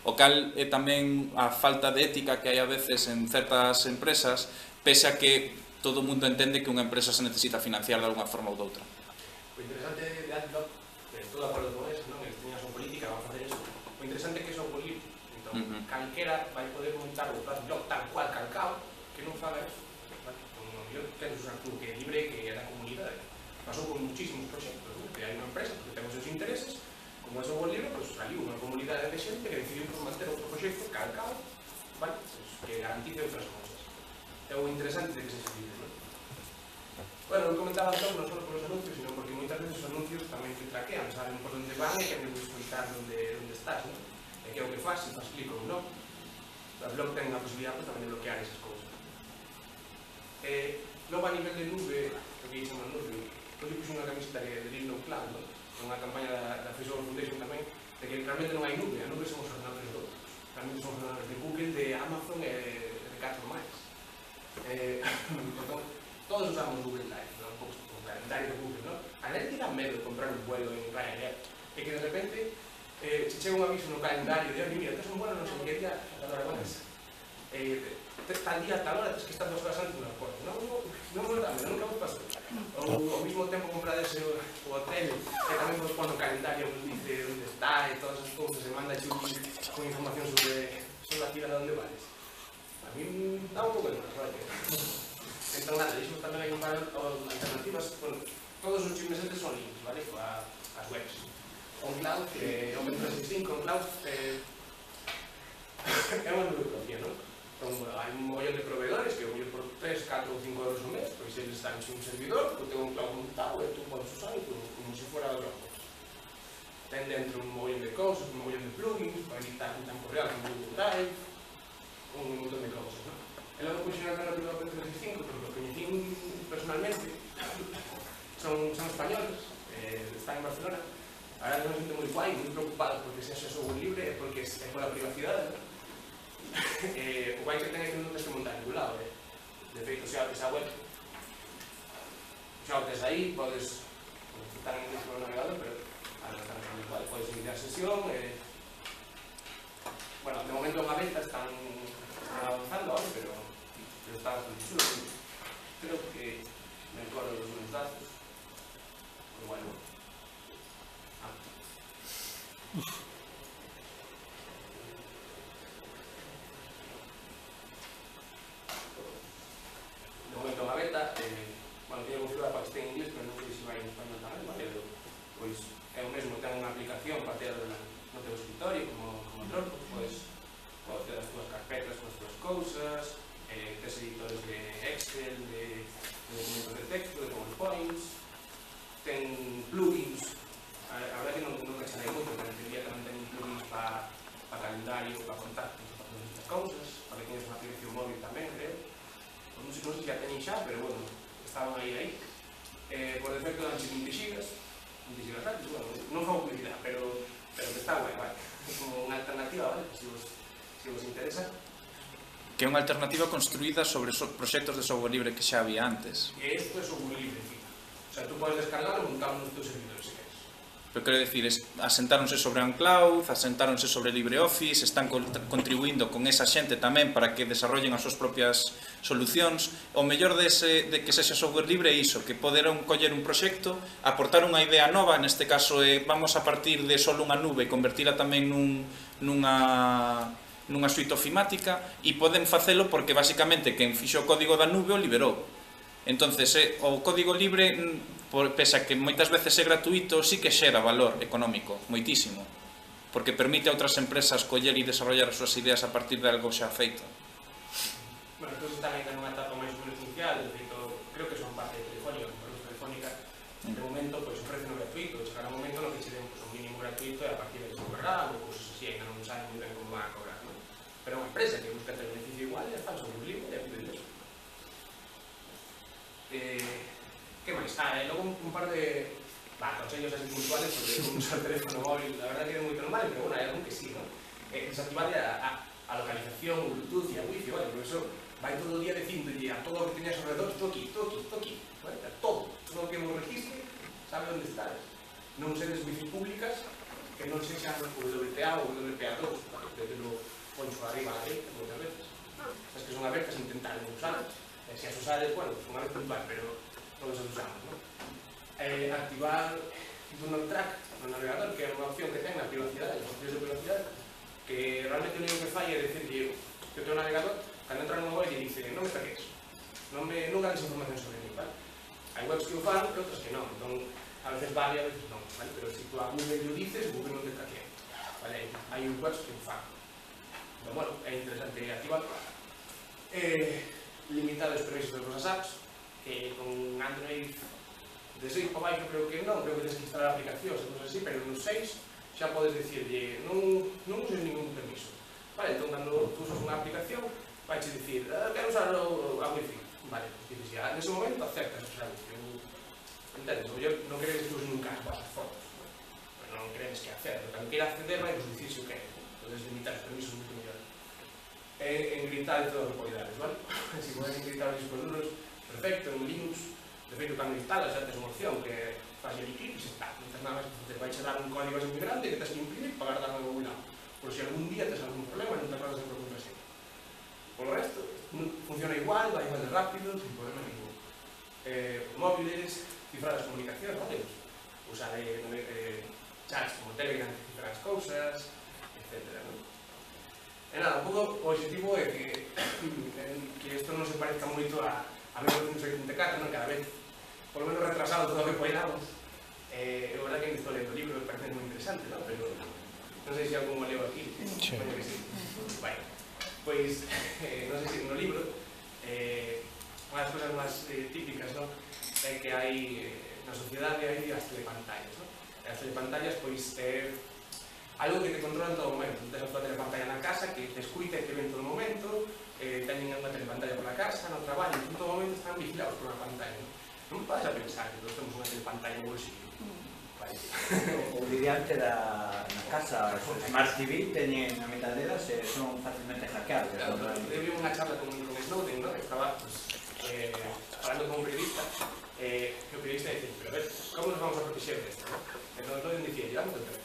O cal é tamén a falta de ética que hai a veces en certas empresas, pese a que todo o mundo entende que unha empresa se necesita financiar de alguna forma ou doutra. O interesante de AdBlock, estou de acordo con eso, non? Eles teñan a súa política, van a facer eso. O interesante é que é software libre. Entón, calquera vai poder montar o AdBlock tal cual calcado, que non faga eso. Como yo tento usar tú, que é libre, que é da comunidade. Pasou con muchísimos proxectos, ¿no? Que hai unha empresa que ten os seus intereses, como é software libre, pues saliu unha comunidade de xente que decidiu manter outro proxecto calcado, vale? Pues, que garantice outras cousas. É o interesante de que se libre, non? Bueno, non comentaba non só por os anuncios, sino porque moitas veces os anuncios tamén te traquean, saben por onde van e que te puedes explicar onde estás, non? E que é o que faz, se faz clic ou non. O blog ten a posibilidade tamén de bloquear esas cousas. Logo a nivel de nube, o que dicen a nube, eu puse unha camiseta de Leave No Cloud, non? Unha campaña da Facebook Foundation tamén, de que realmente non hai nube, a nube son os ordenadores de outros. Realmente son os ordenadores de Google, de Amazon e de 4 máis. Entón, todos usamos Google Drive, non? O calendario de Google, non? A gente dá medo de comprar un vuelo en Ryanair, e que de repente se chega un aviso no calendario de, mira, tens un vuelo non sei que día, a tal hora buenas. Tal día, tal hora, tens que estar 2 horas antes no aeroporto. Non me dame, nunca vos pasou. Ao mesmo tempo comprades o hotel, e tamén vos pon no calendario, vos dice onde está e todas as cousas, e manda con información sobre a cidade onde vales. A mí dá un pouco de máis, vale? Entón, nada, iso tamén hai un par de alternativas. Bueno, todos os chismesetes son links, vale? As webs. OnCloud, Open365, OnCloud, é unha nube propia, non? Entón, hai un mollón de proveedores que por 3, 4 ou 5 euros ao mes, pois eles están en un servidor, que ten un cloud montado e tú podes usar como se fora o Dropbox. Ten dentro un mollón de cousas, un mollón de plugins, para editar en tempo real con Google Drive, un montón de cousas, non? E logo puxen a alternativa a Open365, porque os coñecín personalmente, son españoles, están en Barcelona. Ahora me sinto moi guai, moi preocupado porque se haxe software libre e porque é pola privacidade. O guai que ten é que non tens que montar en ningún lado. De feito, se abres a web, xa o tes aí, podes consultar en el navegador, pero podes iniciar sesión, momento unha beta están avanzando ahora, pero está bastante chulo. Creo que me acuerdo de los datos. Pero bueno. De momento unha beta, bueno, teño configurada para que este en inglés, pero non sei se vai en español tamén, vale? Pois é o mesmo, ten unha aplicación para ter no teu escritorio, como Dropbox, pois ter as túas carpetas con as túas cousas, tes editores de Excel, de documentos de texto, de PowerPoints, ten plugins, a verdade que non cacharei moito, pero en teoría tamén ten plugins para calendario, para contactos, para todas estas cousas, para que teñas unha aplicación móvil tamén, creo. Non sei se xa teñen xa, pero bueno, estaban aí. Por defecto dan 20 gigas rápido, bueno, non fago publicidade, pero que está guai, vale. É como unha alternativa, vale, se vos interesa. Que é unha alternativa construída sobre proxectos de software libre que xa había antes. E isto é software libre, encima. O sea, tú podes descargarlo e montarlo nos teus servidores, se queres. Pero quero dicir, asentáronse sobre OnCloud, asentáronse sobre LibreOffice, están contribuindo con esa xente tamén para que desarrollen as súas propias solucións. O mellor de que sexa software libre é iso, que poderon coller un proxecto, aportar unha idea nova, neste caso vamos a partir de só unha nube e convertila tamén nunha suite ofimática, e poden facelo porque basicamente quen fixo o código da nube o liberou. Entonces, o código libre, pese a que moitas veces é gratuito, sí que xera valor económico, moitísimo, porque permite a outras empresas coller e desarrollar as súas ideas a partir de algo xa feito. Bueno, entón están ainda nunha etapa máis ou menos inicial, de feito, creo que son parte de Telefónica, porque a Telefónica, de momento, ofrece no gratuito, chegará un momento no que che den un mínimo gratuito e a partir de que se cobrará, ou cousas así, ainda non saben moi ben como van a cobrar, non? Pero unha empresa que busca ter beneficio igual, ya está, son un libre, e a pedir eso. Que máis? Logo un par de consellos así puntuales sobre como usar o teléfono móvil. La verdad que é moito normal, pero bueno, hai algún que sí, ¿no? Desactivar a localización, o Bluetooth e a Wi-Fi, vale? Por eso vai todo o día dicindolle a todo o que teñas alrededor, toqui, vale? A todo o que vos registre, sabe onde estás. Non sedes Wi-Fi públicas que non sexan o WTA ou o WPA2, vale? Desde lo poncho arriba a la derecha, moitas veces. As que son abertas, intentar non usarlas. Se as usades, bueno, unha vez puntual, pero todos as usamos, ¿no? Activar Do Not Track no navegador, que é unha opción que ten na privacidade, as opcións de privacidade, que realmente o único que falla é dicirlle que o teu navegador, cando entra no móvil, dice, non me traques, non ganes información sobre mí, vale? Hai webs que o fan e outras que non, entón, a veces vale, a veces non, vale? Pero se tú a Google lo dices, Google non te traquea, vale? Hai webs que o fan. Entón, bueno, é interesante activarlo. Limitar os permisos das vosas apps, que con Android de 6 para baixo creo que non, creo que tens que instalar aplicacións e cosas así, pero no 6 xa podes dicirlle non uses ningún permiso, vale? Entón, cando tú usas unha aplicación, vai che dicir, quero usar a Wi-Fi, vale? Dices, xa, nese momento aceptas usar a Wi-Fi, entendes? O mellor non queredes que uses nunca as vosas fotos, pero non queredes que acceder, cando queira acceder vai vos dicir se o queres, podes limitar os permisos moito mellor. Encriptar todo o que poidades, vale? Se podes encriptar os discos duros, perfecto, en Linux, de feito, cando instalas xa tes unha opción que faz el clic e se está, non tens nada máis que vai che dar un código así moi grande que tens que imprimir para guardar no algún lado, por se algún día tes algún problema e non te acordas de por contraseña. Por o resto, funciona igual, vai igual de rápido, sin problema ningún. Móviles, cifrar as comunicacións, vale? Usar chats como Telegram que cifrar as cousas, etc. E nada, un pouco o objetivo é que isto non se parezca moito a 1974, non? Cada vez, por lo menos retrasado todo o que poidamos. É verdad que estou lendo o libro, me parece moi interesante, non? Pero non sei se algún o leo aquí. Sí. Bueno, que sí. Bueno, pois, non sei se no libro, unha das cousas máis típicas, non? É que hai, na sociedade, hai as telepantallas, non? E as telepantallas, pois, algo que te controla en todo momento. Tens a tua telepantalla na casa que te escuita e te ve en todo momento, teñen unha telepantalla por la casa, no traballo, en todo momento están vigilados por unha pantalla. Non vas a pensar que todos temos unha telepantalla no bolsillo. O brillante na casa, os Smart TV teñen a mitad delas e son facilmente hackeables. Claro, eu vi unha charla con Snowden, ¿no? Que estaba falando con un periodista, que o periodista dice, pero a ver, como nos vamos a proteger de esto? ¿No? Snowden dicía, llevamos el teléfono.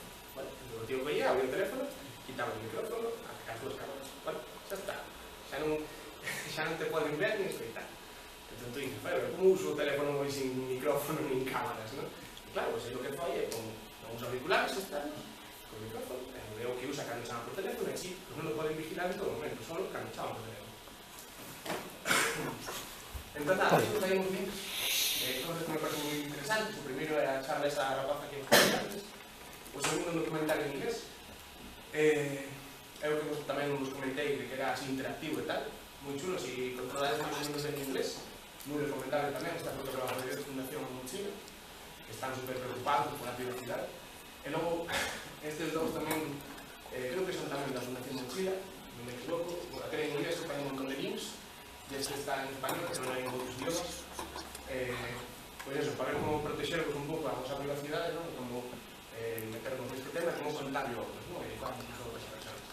O tío veía, abría el teléfono y quitamos o micrófono, as dúas cámaras, bueno, xa está, xa non te poden ver ni escoitar. Entón tú dices, pero como uso o teléfono sin micrófono nin cámaras, non? E claro, pois é o que foi é con uns auriculares externos, con micrófono, é o que usa cando chaman por teléfono, e así non lo poden vigilar en todo momento, só cando chaman por teléfono. Entón, nada, isto traímos links, cosas que me parecen moi interesantes. O primeiro é a charla esa rapaza que foi antes, o segundo documentario en inglés, é o que tamén vos comentei que era así interactivo e tal, moi chulo, se controlades máis ou menos en inglés, moi recomendable tamén, esta fotografía de Fundación Mochila, que están super preocupados por a privacidade. E logo, estes dous tamén, creo que son tamén da Fundación Mochila, non me equivoco, a ter en inglés que fai un montón de links, e este está en español, pero non hai en outros idiomas. Pois eso, para ver como protegervos un pouco a vosa privacidade, non? Como meternos neste tema, como contarlo a outros, non? E como uso outras persoas.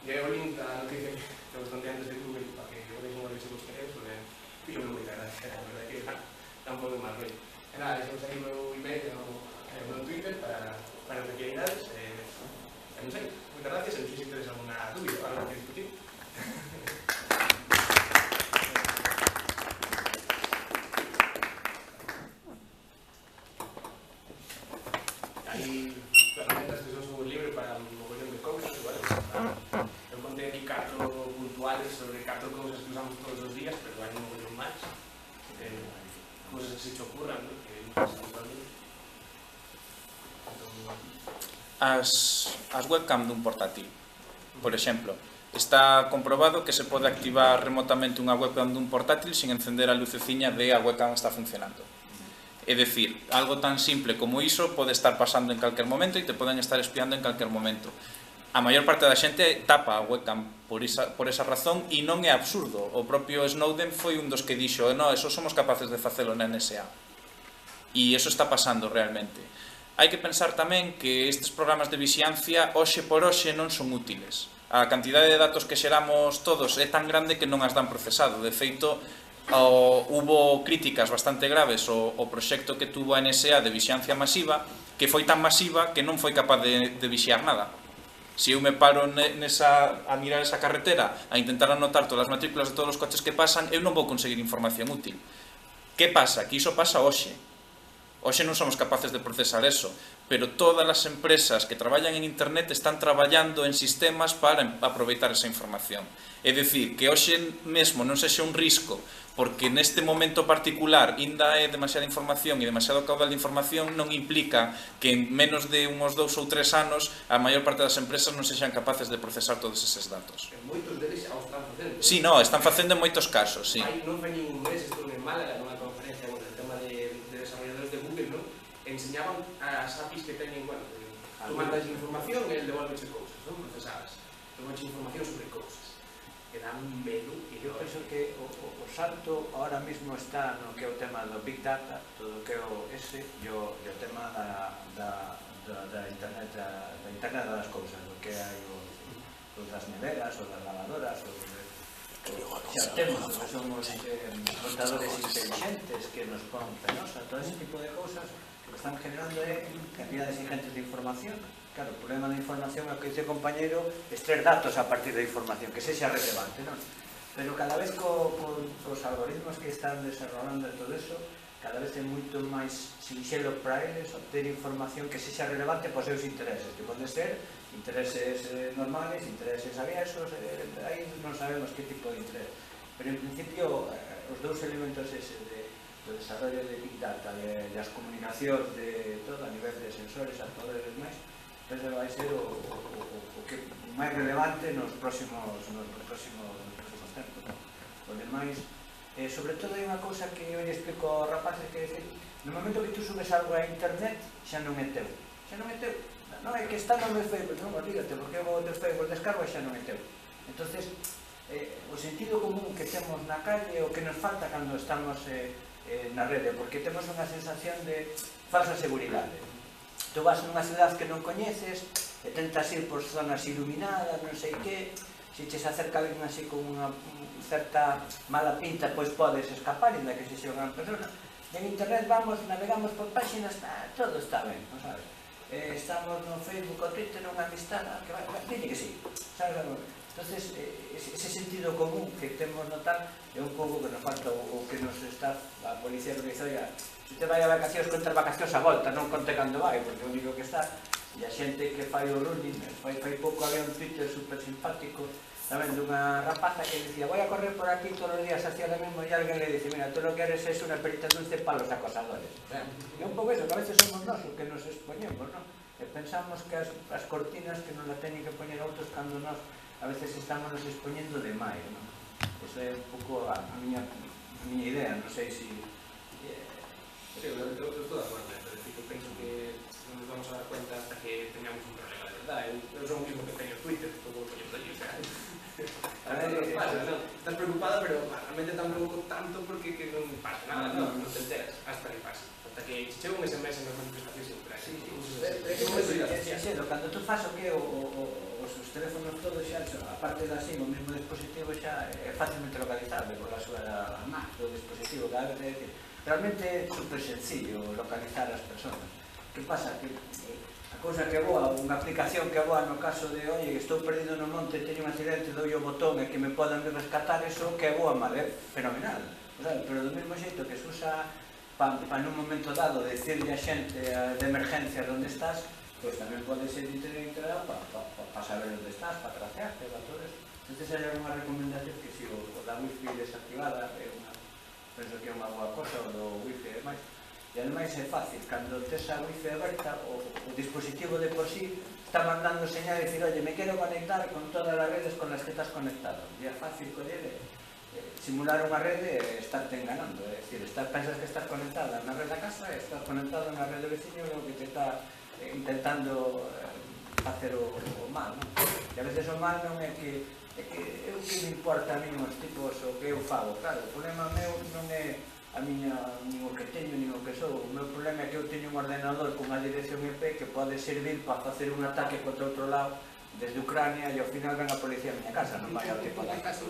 E aí o link da noticia que vos conté antes de Google, para que o veis unha vez se vos queréis, porque fíjame moita gracia, a verdade que dá un pouco de mal rollo. E nada, deixamos aí o meu email no Twitter para o que queirades. Non sei, moitas gracias, e non sei se tedes alguna dúbida para que discutir. Hai ferramentas que son software libre para un mogollón de cousas, igual. Eu contei aquí 4 puntuales sobre 4 cousas que usamos todos os días, pero hai un mogollón máis. Cousas que se te ocurran, ¿no? Que as webcam dun portátil, por exemplo, está comprobado que se pode activar remotamente unha webcam dun portátil sin encender a luceciña de a webcam está funcionando. É dicir, algo tan simple como iso pode estar pasando en calquer momento e te poden estar espiando en calquer momento. A maior parte da xente tapa a webcam por esa razón e non é absurdo. O propio Snowden foi un dos que dixo no, eso somos capaces de facelo na NSA. E eso está pasando realmente. Hai que pensar tamén que estes programas de vixiancia hoxe por hoxe non son útiles. A cantidade de datos que xeramos todos é tan grande que non as dan procesado. De feito, hubo críticas bastante graves ao proxecto que tuvo a NSA de vixiancia masiva, que foi tan masiva que non foi capaz de vixiar nada. Se eu me paro a mirar esa carretera, a intentar anotar todas as matrículas de todos os coches que pasan, eu non vou conseguir información útil. Que pasa? Que iso pasa hoxe. Hoxe non somos capaces de procesar eso, pero todas as empresas que traballan en internet están traballando en sistemas para aproveitar esa información. É dicir, que hoxe mesmo non sexa un risco, porque neste momento particular ainda é demasiada información e demasiado caudal de información, non implica que en menos de uns 2 ou 3 anos a maior parte das empresas non sexan capaces de procesar todos eses datos. Moitos deles xa o están facendo. Sí, no, están facendo en moitos casos, sí. Non foi ningún mes, estuve en Málaga nunha conferencia con el tema de desarrolladores de Google, ¿no? Enseñaban as APIs que teñen, bueno, tú mandas información e el devolveche cousas, non? Procesadas. Devolveche información sobre cousas. Que dan medo. Eu penso que o salto ahora mismo está no que é o tema do Big Data, todo o que é o ese, e o tema da internet das cousas, do que hai os das neveras, ou das lavadoras, xa temos, somos contadores inteligentes que nos pon penosa, todo ese tipo de cousas que están generando cantidades ingentes de información. Claro, o problema da información é o que dice o compañeiro, extraer datos a partir da información, que sexa relevante, non? Pero cada vez cos algoritmos que están desarrollando e todo eso, cada vez é moito máis sinxelo para eles obter información que sexa relevante para os seus intereses, que pode ser intereses normales, intereses aviesos, aí non sabemos que tipo de interés. Pero en principio, os dous elementos ese do desarrollo de Big Data e as comunicacións de todo a nivel de sensores, actuadores e demais, ese vai ser o que máis relevante nos próximos tempos. O demais, sobre todo hai unha cousa que eu explico aos rapaces, que é no momento que tú subes algo a internet xa non é teu, non é que está no meu Facebook, non, olvídate, porque o teu Facebook descargo e xa non é teu. Entonces, o sentido común que temos na calle, o que nos falta cando estamos na rede, porque temos unha sensación de falsa seguridade. Tú vas nunha cidade que non coñeces e tentas ir por zonas iluminadas, non sei que, se che se acerca alguén así con unha certa mala pinta, pois podes escapar, inda que se xa unha persona. En internet vamos, navegamos por páxinas, todo está ben, non sabes? estamos no Facebook ou Twitter, unha amistad, que vai, dile que sí, sabes? Entonces, ese sentido común que temos no tal é un pouco que nos falta o que nos está a policía que dice, oiga, se te vai a vacacións, conta as vacacións a volta, non conte cando vai, porque o único que está, e a xente que fai o running, fai pouco había un Twitter super simpático, tamén dunha rapaza que dicía, voy a correr por aquí todos os días hacia lo mismo, e alguén le dice, mira, tú lo que eres es una perita dulce para los acosadores. É un pouco eso, que a veces somos nós os que nos expoñemos, non? E pensamos que as cortinas que nos la teñen que poñer outros cando nós a veces estamos nos expoñendo demais, non? Eso é un pouco a miña idea, non sei se... Sí, eu estou de acordo, pero eu penso que non nos vamos a dar cuenta hasta que teñamos un problema de verdad. Eu son o mismo que teño Twitter, todo o poñemos allí, o sea... Estás preocupada, pero realmente tampouco tanto porque non pasa nada, non te enteras hasta que pasa. Hasta que chega un SMS nas manifestacións sempre. Sí, cando tú fas o que os teléfonos todos xa, aparte da SIM, o mesmo dispositivo xa é facilmente localizable por a súa Mac do dispositivo, cada vez é dicir, realmente é super sencillo localizar as personas. Que pasa? Que a cousa que é boa, unha aplicación que é boa no caso de, oye, estou perdido no monte, teño un accidente, dou o botón e que me podan rescatar, eso que é boa, mal, é fenomenal. O sea, pero do mesmo xeito que se usa para nun momento dado decirle a xente de emergencia onde estás, pois tamén pode ser integrado para saber onde estás, para tracearte, para todo eso. Entón, é unha recomendación que se o da wifi desactivada, penso que é unha boa cosa, o do wifi e demais. E ademais é fácil, cando tes a wifi aberta, o dispositivo de por sí está mandando señal e dicir, oye, me quero conectar con todas as redes con las que estás conectado. E é fácil coller simular unha rede e estarte enganando, é dicir, pensas que estás conectada na rede da casa e estás conectado na rede do veciño que te está intentando facer o mal, non? E a veces o mal non é que é o que me importa a mí os tipos o que eu fago, claro, o problema meu non é a miña, nin o que teño, nin o que sou, o meu problema é que eu teño un ordenador con unha dirección IP que pode servir para facer un ataque contra outro lado desde Ucrania e ao final ven a policía a miña casa, non vai ao tipo da casa,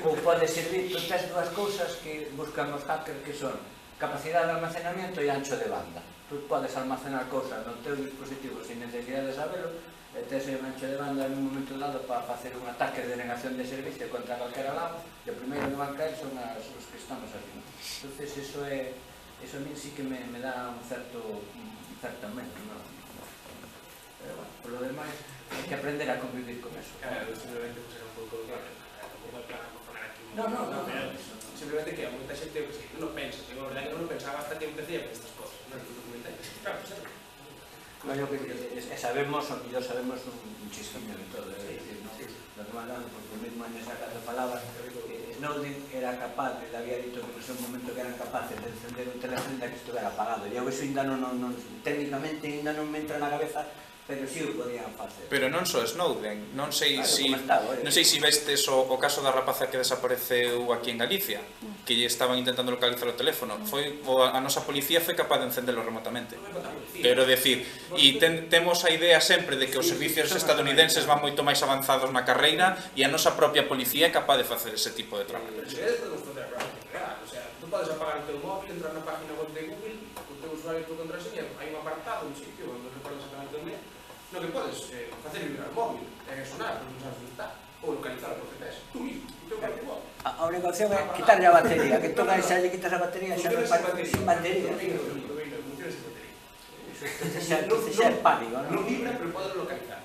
ou pode servir, tu tens dúas cousas que buscan os hackers que son capacidade de almacenamiento e ancho de banda. Tu podes almacenar cousas no teu dispositivo sin necesidade de saberlo e tens un ancho de banda en un momento dado para facer un ataque de negación de servicio contra calquera lado e o primeiro que van caer son os que estamos aquí. Entonces eso a mí sí que me dá un certo medo, non? Pero bueno, por lo demais hai que aprender a convivir con eso. Claro, simplemente pues era un pouco igual para poner aquí No, simplemente que a moita xente que sei, non pensa, digo, a verdade que non pensaba hasta que empecé a ver estas cosas, non é documentais. Claro, pues eso. Sabemos un chisquiño de todo, é dicir, non? Lo que mandamos, porque o mismo año sacando palabras, Snowden era capaz, ele había dito que no seu momento que eran capaces de encender un teléfono que estivera apagado, e eu eso ainda non técnicamente ainda non me entra na cabeza, pero si o podían facer. Pero non só Snowden, non sei se vestes o caso da rapaza que desapareceu aquí en Galicia, que lle estaban intentando localizar o teléfono, a nosa policía foi capaz de encendelo remotamente. Quero decir, e temos a idea sempre de que os servicios estadounidenses van moito máis avanzados na carreira e a nosa propia policía é capaz de facer ese tipo de traballo. Podemos facer a práctica real, o sea, tú podes apagar o teu móvil, entrar na página web de Google, o teu usuario e tu contraseña, hai un apartado, un sitio, non recordo exactamente onde, no que podes facer vibrar o móvil, sonar, non sabes onde está, ou localizar por GPS, tú mismo, o teu propio móvil. A obligación é quitarlle a batería, que tú xa lle quitas a batería xa non parece sin batería. Funciona sin batería. Entonces xa é pánico, non? Non vibra, pero podes localizar.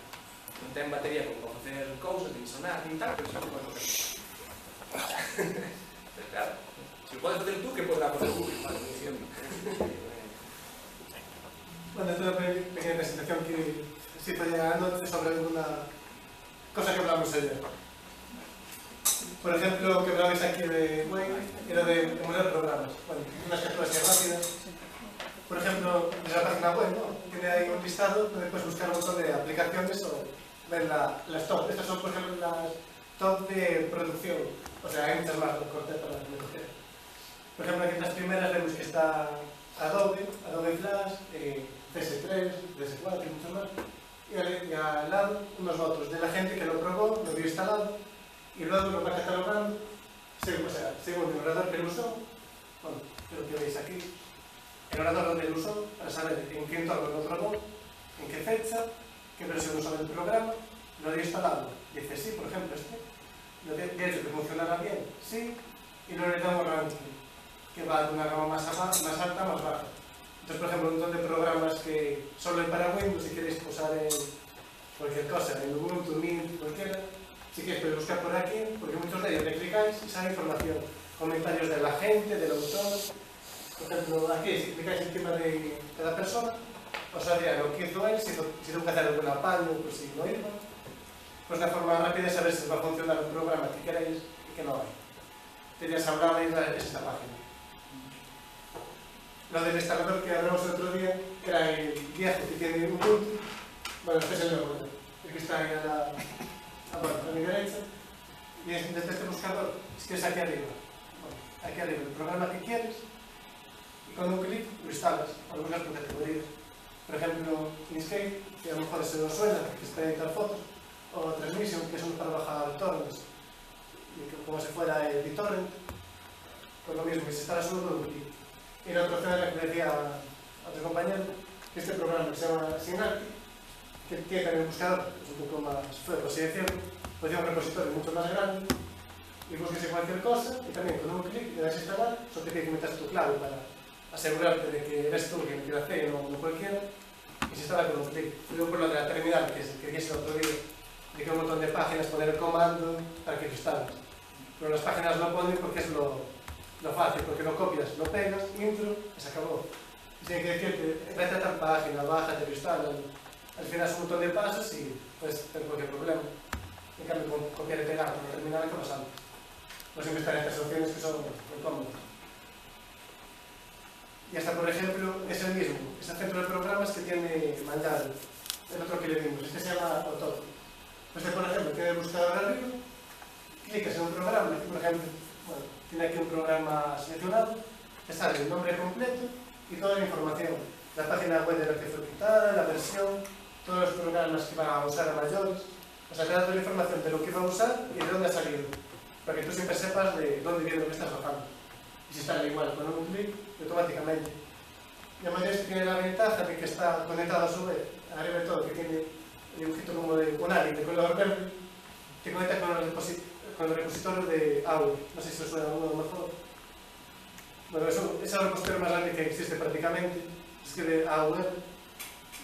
Non ten batería como para facer cousas, nin sonar, nin tal, pero xa te podes localizar. Pero claro, se o podes facer tú, que podes facer Google? Vale, funciona. Bueno, esta é unha pequena presentación que se fai anoche sobre alguna cosa que hablamos ayer. Por ejemplo, que hablabais aquí de Wayne, era de emular programas. Bueno, unas capturas rápidas. Por ejemplo, desde la página web, ¿no? Tiene ahí un listado donde puedes buscar un montón de aplicaciones o ver las top. Estas son, por ejemplo, las top de producción. O sea, hay muchas más, lo corté para que me cogiera. Por ejemplo, aquí en las primeras vemos que está Adobe Flash, CS3, DS4 y mucho más. Y al lado unos votos de la gente que lo probó, lo vio instalado y luego lo va catalogando según el ordenador que lo usó. Bueno, lo que veis aquí. el orador donde lo usó, para saber en qué entorno lo probó, en qué fecha, qué versión usó del programa, lo había instalado. Dice sí, por ejemplo, lo de hecho que funcionara bien, sí, y luego le damos ranking, que va de una gama más alta, más baja. Entonces, por ejemplo, un montón de programas que solo hay para Windows, si queréis usar en cualquier cosa, en Ubuntu, Mint, cualquiera, si queréis podéis buscar por aquí, porque muchos de ellos le clicáis y sale información, comentarios de la gente, del autor. Por ejemplo, aquí, si clicáis encima de cada persona, os saldría lo que hizo él, si tuvo que hacer algún apaño, pues si no iba. Pues la forma rápida de saber si os va a funcionar el programa que queréis y que no hay. Ya sabrá es esta página. Lo del instalador que hablamos el otro día era el viejo que tiene un punto. Bueno, este es el nuevo, el que está ahí a mi derecha. Y desde este buscador, es que es aquí arriba. Bueno, aquí arriba, el programa que quieres. Y con un clic lo instalas, algunas por categorías. Por ejemplo, Inkscape, que a lo mejor se nos suena, que es para editar fotos. O Transmission, que son para bajar torrents. Como si fuera el BitTorrent. Pues lo mismo, que se instala solo con un clic. Y la otra opción era que le decía a otro compañero que este programa que se llama Synaptic, que tiene también un buscador, es un poco más feo, por así decirlo, pues tiene un repositorio mucho más grande y busques cualquier cosa y también con un clic le das a instalar, solo te pide que metas tu clave para asegurarte de que eres tú quien quiere hacer, no cualquiera, y se instala con un clic. Luego por lo de la terminal, que dije el otro día, de que un montón de páginas poner el comando para que lo instales. Pero las páginas lo ponen porque es lo fácil, porque lo copias, lo pegas, intro, y se acabó. Y tiene que decirte, vete a tal página, bájate, lo instala. Al final es un montón de pasos y puedes tener cualquier problema. En cambio, con copiar y pegar, con terminar, ¿qué pasa? No siempre están estas opciones que son muy cómodas. Y hasta, por ejemplo, es el mismo. Es el centro de programas que tiene Manjaro, el otro que le dimos. Este se llama Autor. Pues, por ejemplo, tiene el buscador arriba, clicas en un programa, por ejemplo, bueno, tiene aquí un programa seleccionado, te sale el nombre completo y toda la información. La página web de la que fue quitada, la versión, todos los programas que van a usar a mayores. O sea, te da toda la información de lo que va a usar y de dónde ha salido. Para que tú siempre sepas de dónde viene lo que estás bajando. Y si está igual, con un clic, automáticamente. Y además este tiene la ventaja de que está conectado a su vez, arriba de todo, que tiene el dibujito como de un alien de color verde, que conecta con el repositorio de AUR. No sé si os suena alguno mejor. Bueno, es el repositorio más grande que existe prácticamente, es que de AUR,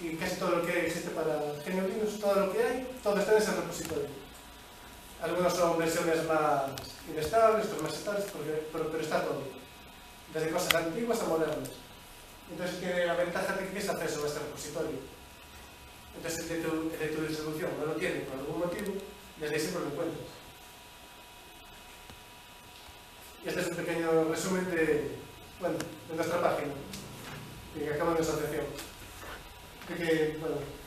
y casi todo lo que existe para GNU Linux, todo lo que hay, todo está en ese repositorio. Algunos son versiones más inestables, otros más estables, pero está todo. Desde cosas antiguas a modernas. Entonces tiene la ventaja de que tienes acceso a este repositorio. Entonces el de tu distribución no lo tiene por algún motivo, desde ahí siempre lo encuentras. Y este es un pequeño resumen de nuestra página, que acaba de asociación. Que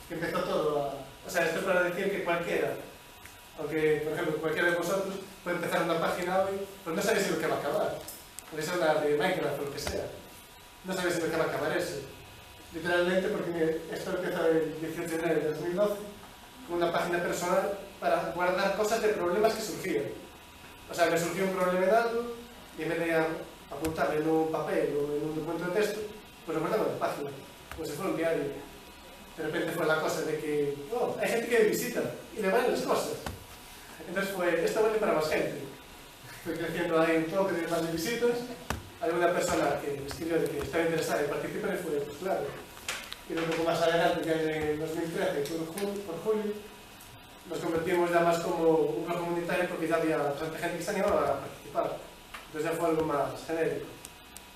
empezó todo o sea, esto es para decir que cualquiera, aunque, por ejemplo, cualquiera de vosotros puede empezar una página hoy, pues no sabéis en lo que va a acabar. Puede ser una de Minecraft o lo que sea. No sabéis en lo que va a acabar eso. Literalmente, porque esto empezó el 18 de enero de 2012, con una página personal para guardar cosas de problemas que surgían. O sea, me surgió un problema en algo, y en vez de apuntarlo en un papel o en un documento de texto, pues lo guardaba en la página, como si fuera un diario. De repente fue la cosa de que, hay gente que me visita y le valen las cosas. Entonces esto vale para más gente. Fue creciendo ahí un poco de más de visitas. Alguna persona que escribió de que estaba interesada en participar y fue, pues claro. Y luego un poco más adelante, ya en el 2013, por julio, nos convertimos ya más como un blog comunitario porque ya había bastante gente que se animaba a participar. Entonces ya fue algo más genérico.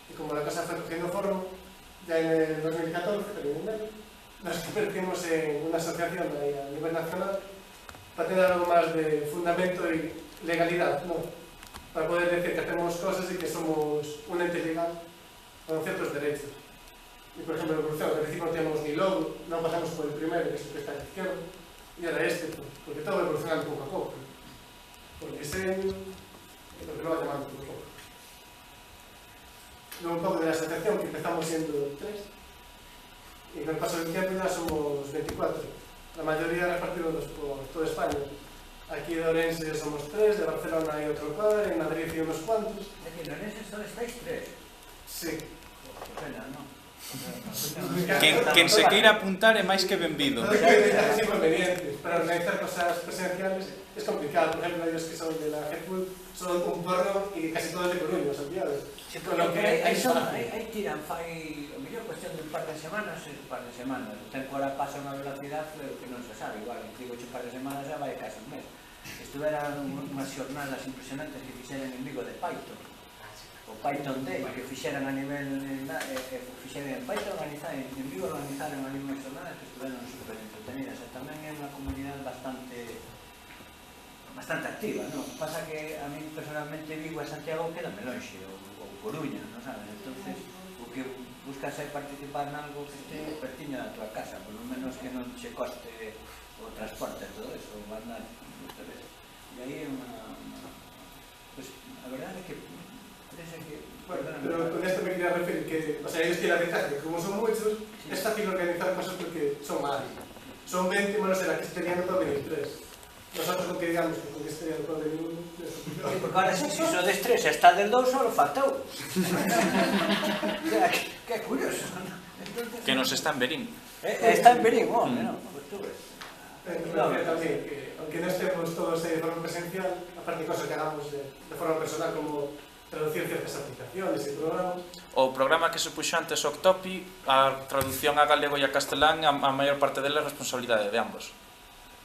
Y como la cosa fue cogiendo forma, ya en el 2014, pero en enero, nos convertimos en una asociación ahí a nivel nacional para tener algo más de fundamento y legalidad, ¿no? Para poder decir que hacemos cosas y que somos un ente legal con ciertos derechos. Y por ejemplo, evolución, al principio no teníamos ni logo, no pasamos por el primero, que es el que está a la izquierda, y ahora este, porque todo va evolucionando poco a poco. Por el diseño, y porque lo va llamando poco a poco. Luego un poco de la asociación, que empezamos siendo 3. Y con el paso del tiempo ya somos 24, la mayoría repartidos por toda España. Aquí de Orense somos 3, de Barcelona hay otro par, en Madrid hay unos cuantos. ¿De Orense solo estáis 3? Sí. Qué pena, ¿no? Quen se queira apuntar é máis que benvido. No hay ventajas inconvenientes. Para organizar cosas presenciales es complicado. Por ejemplo, ellos que son de la GEPUL son un porro y casi todos de Coruña, Santiago. Sí, Con lo que aí tiran, fai o mellor cuestión de un par de semanas. O tempo ahora pasa unha velocidade que non se sabe, igual, digo un par de semanas já vai casi un mes. Estuveran unhas xornadas impresionantes que fixeran en Vigo de Python, o Python Day, que fixeran a nivel, fixeran en Python, en Vigo organizaron ali unhas xornadas que estuveran super entretenidas, e tamén é unha comunidade bastante activa, non? Pasa que a mí personalmente Vigo e Santiago quedan lonxe, ou Coruña, non sabes? Entonces, o que buscas é participar en algo que este pertiño da tua casa, por lo menos que non che coste o transporte e todo eso, o andar, e aí é unha... Pues, a verdade é que parece que... Bueno, pero con esto me quería referir que, o sea, ellos tienen la ventaja que como son muchos, es fácil organizar cosas porque son más. Son 20, bueno, será que se tenían para venir 3. Nosotros lo que digamos que con que se tenían para venir 1, es complicado. Porque ahora si sodes 3 e está del 2 solo faltou. Que curioso, ¿no? Entonces, Que nos está en Berín. Está en Berín, hombre, ¿no? Pues tú ves. También, que aunque no estemos todos de forma presencial, aparte de cosas que hagamos de forma personal, como traducir ciertas aplicaciones y programas. O programa que se puxo antes, Octopi, a traducción a galego e a castelán, a maior parte dela é responsabilidade de ambos,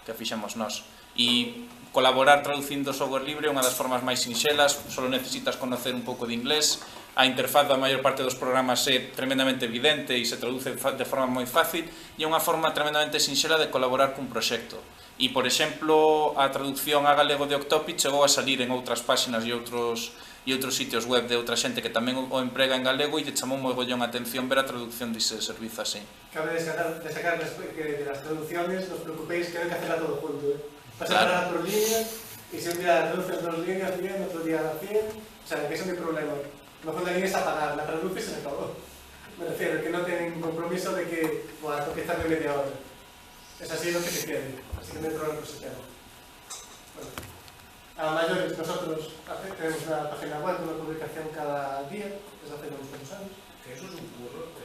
que fixemos nós. E colaborar traducindo software libre é unha das formas máis sinxelas, só necesitas conocer un pouco de inglés, a interfaz da maior parte dos programas é tremendamente evidente e se traduce de forma moi fácil, e é unha forma tremendamente sinxela de colaborar cun proxecto. E, por exemplo, a traducción a galego de Octopi chegou a salir en outras páxinas e outros sitios web de outra xente que tamén o emprega en galego e te chamou mogollón a atención ver a traducción dese servizo así. Cabe destacar que de las traducciones, no os preocupéis que no hay que hacerla todo junto, Pasar Claro. por líneas y si un día traduces 2 líneas bien, otro día 100, o sea, que eso no hay problema. Lo mejor la línea es apagar, la traduces y se acabó. Me refiero, que no tienen compromiso de que, bueno, tengo que estar de media hora. Es así lo que se quiere, así que no hay problema por ese tema. Bueno, a mayores, nosotros tenemos una página web, una publicación cada día, desde hace unos cuantos años. Que eso es un curro. O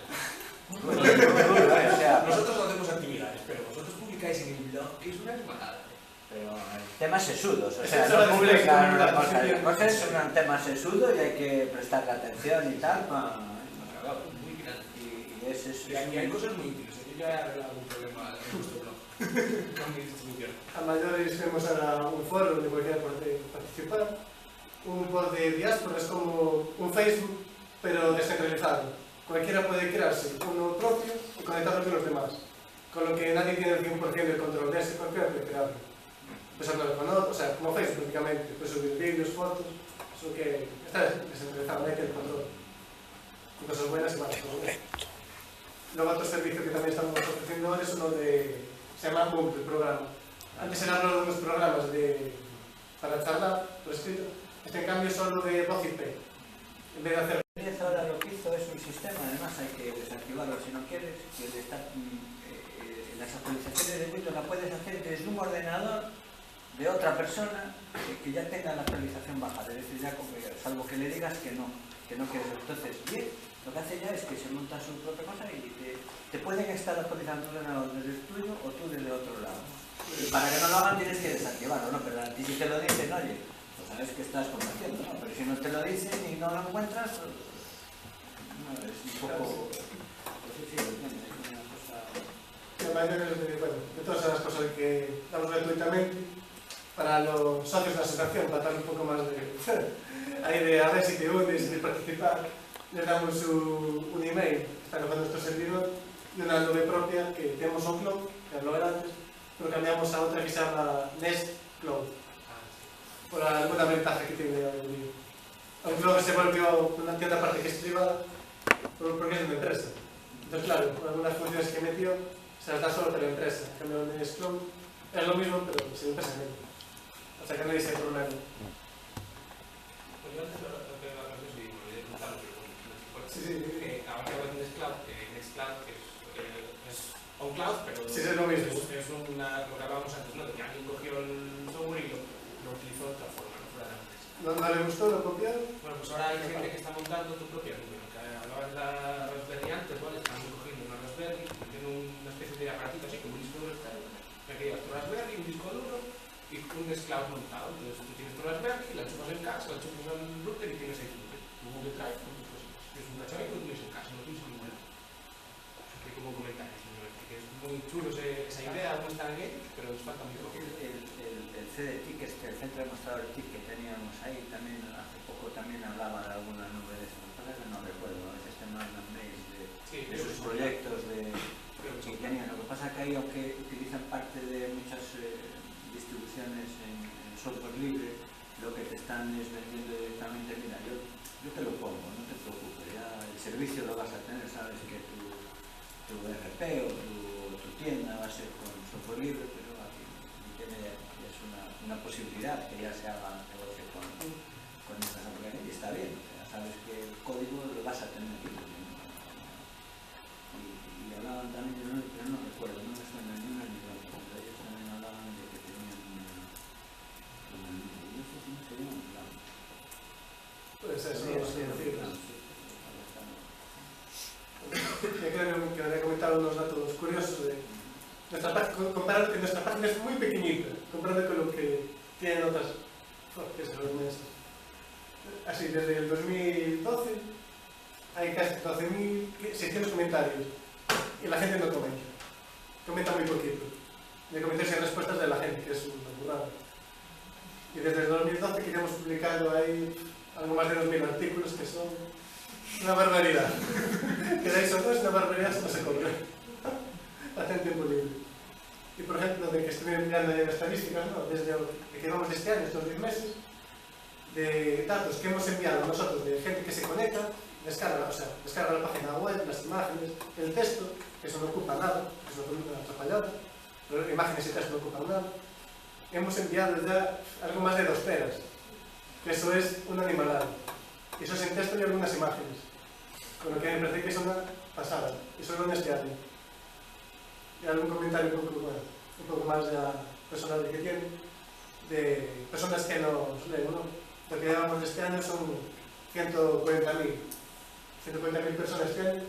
sea, Nosotros no hacemos actividades, pero vosotros publicáis en el blog, que es una hermanada. pero temas sesudos, o sea, Eso no es publican la una cosa, diferencia. las cosas son un tema sesudo y hay que prestarle atención y tal, Muy grande. y ese es... Y hay cosas muy útiles. Yo ya he arreglado algún problema en nuestro blog con mi distribución. A mayores tenemos ahora un foro donde cualquiera puede participar. Un foro de diáspora es como un Facebook, pero descentralizado. Cualquiera puede crearse uno propio y conectarlo con los demás. Con lo que nadie tiene el 100% del control de ese, cualquiera puede crearlo. Pues hablar con otros, o sea, como Facebook prácticamente. Puedes subir vídeos, fotos, solo que está descentralizado, nadie tiene el control. Y cosas buenas y malas. Luego otro servicio que también estamos ofreciendo ahora es uno de... se llama Moodle, el programa. Antes eran unos programas para charlar, por escrito. En cambio es solo de voz IP. En vez de hacer... Ahora lo que hizo es un sistema, además hay que desactivarlo si no quieres, que las actualizaciones de Windows la puedes hacer desde un ordenador de otra persona que ya tenga la actualización bajada, es decir, ya salvo que le digas que no quieres. Entonces, bien, lo que hace ya es que se monta su propia cosa y te pueden estar actualizando el ordenador desde el tuyo o tú desde otro lado. Y para que no lo hagan tienes que desactivarlo, ¿no? Pero a ti si te lo dicen, oye, pues sabes que estás compartiendo, ¿no? Pero si no te lo dicen y no lo encuentras, no, es un poco... Pues sí, depende, es una cosa... de todas las cosas que damos gratuitamente para los socios de la asociación, para darle un poco más de a ver si te unes, de participar. Les damos un email, está alojado nuestro servidor, y una nube propia que tenemos un cloud, que habló antes, pero cambiamos a otra que se llama Nest Cloud, por alguna ventaja que tiene hoy en día. Aunque luego se volvió una tienda aparte que es privada, porque es de una empresa. Entonces, claro, por algunas funciones que metió, se las da solo para la empresa. En cambio, en Nest Cloud es lo mismo, pero sin empresa en medio. O sea que no hay ese problema. Pues yo antes lo que no sé si me olvidé contarlo, pero Sí. ahora que hablo de Nextcloud, que es un cloud, pero Sí, es lo mismo. es una, lo que hablábamos antes, ¿no? De que alguien cogió el software y lo utilizó de otra forma, no fuera de antes. ¿No le gustó? ¿Lo copiaron? Bueno, pues ahora hay gente que está montando tu propia nube, lo que hablaba la Raspberry antes, ¿vale? Estaban cogiendo una Raspberry, metiendo una especie de aparatito así, como un disco duro externo, que aquí llevas tu Raspberry, un disco duro y un Scloud montado. Entonces tú tienes tu Raspberry, la chupas en casa, la chupas al router y tienes ahí tu Google Drive con tus cositas. Es un cacharrito que tienes en casa, no tienes ningún lado. Que como comentarios, que es muy chulo esa idea, no están en ellos, pero les falta muy poco. El CDTIC, el centro demostrador TIC que teníamos ahí, también hace poco también hablaba de alguna nube de eso. No recuerdo, a veces te mandan mails de sus proyectos que tenían. Lo que pasa es que ahí, aunque utilizan parte de muchas distribuciones en software libre, lo que te están es vendiendo directamente, mira, yo te lo pongo, no te preocupes, ya el servicio lo vas a tener, sabes que tu RP o tu tienda va a ser con software libre, pero aquí es una posibilidad que ya se haga negocio con estas aplicaciones y está bien, o sea, sabes que el código lo vas a tener libre, ¿no? Y hablaban también de uno, pero no recuerdo, no me suena ni uno ni otro, pero ellos también hablaban de que tenían una nube, y eso sí sería un plan. Pues eso, Podría no ser un sé. plan, sí. Yo creo que habría comentado unos datos curiosos de nuestra página, comparando que nuestra página es muy pequeñita, comparando con lo que tienen otras, que son inmensas. Así, desde el 2012 hay casi 12.600 comentarios y la gente no comenta muy poquito. De comentarios y respuestas de la gente, que es una burrada. Y desde el 2012 que ya hemos publicado ahí algo más de 2.000 artículos, que son una barbaridad. Que de eso no es una barbaridad, eso no se cobra. Hacen tiempo libre. Y por ejemplo, de que estuve mirando ya estadísticas, ¿no? Desde que llevamos este año, estos 10 meses, de datos que hemos enviado nosotros de gente que se conecta, descarga la página web, las imágenes, el texto, que eso no ocupa nada, que eso no ocupa una atrapallada, pero imágenes y texto no ocupan nada. Hemos enviado ya algo más de 2 teras, que eso es un animalado. Y eso es en texto y algunas imágenes, con lo que me parece que es una pasada, y solo en este año. Y algún comentario un poco más ya personal que tiene, de personas que nos leen, ¿no? Lo que llevamos de este año son 140.000 personas este año,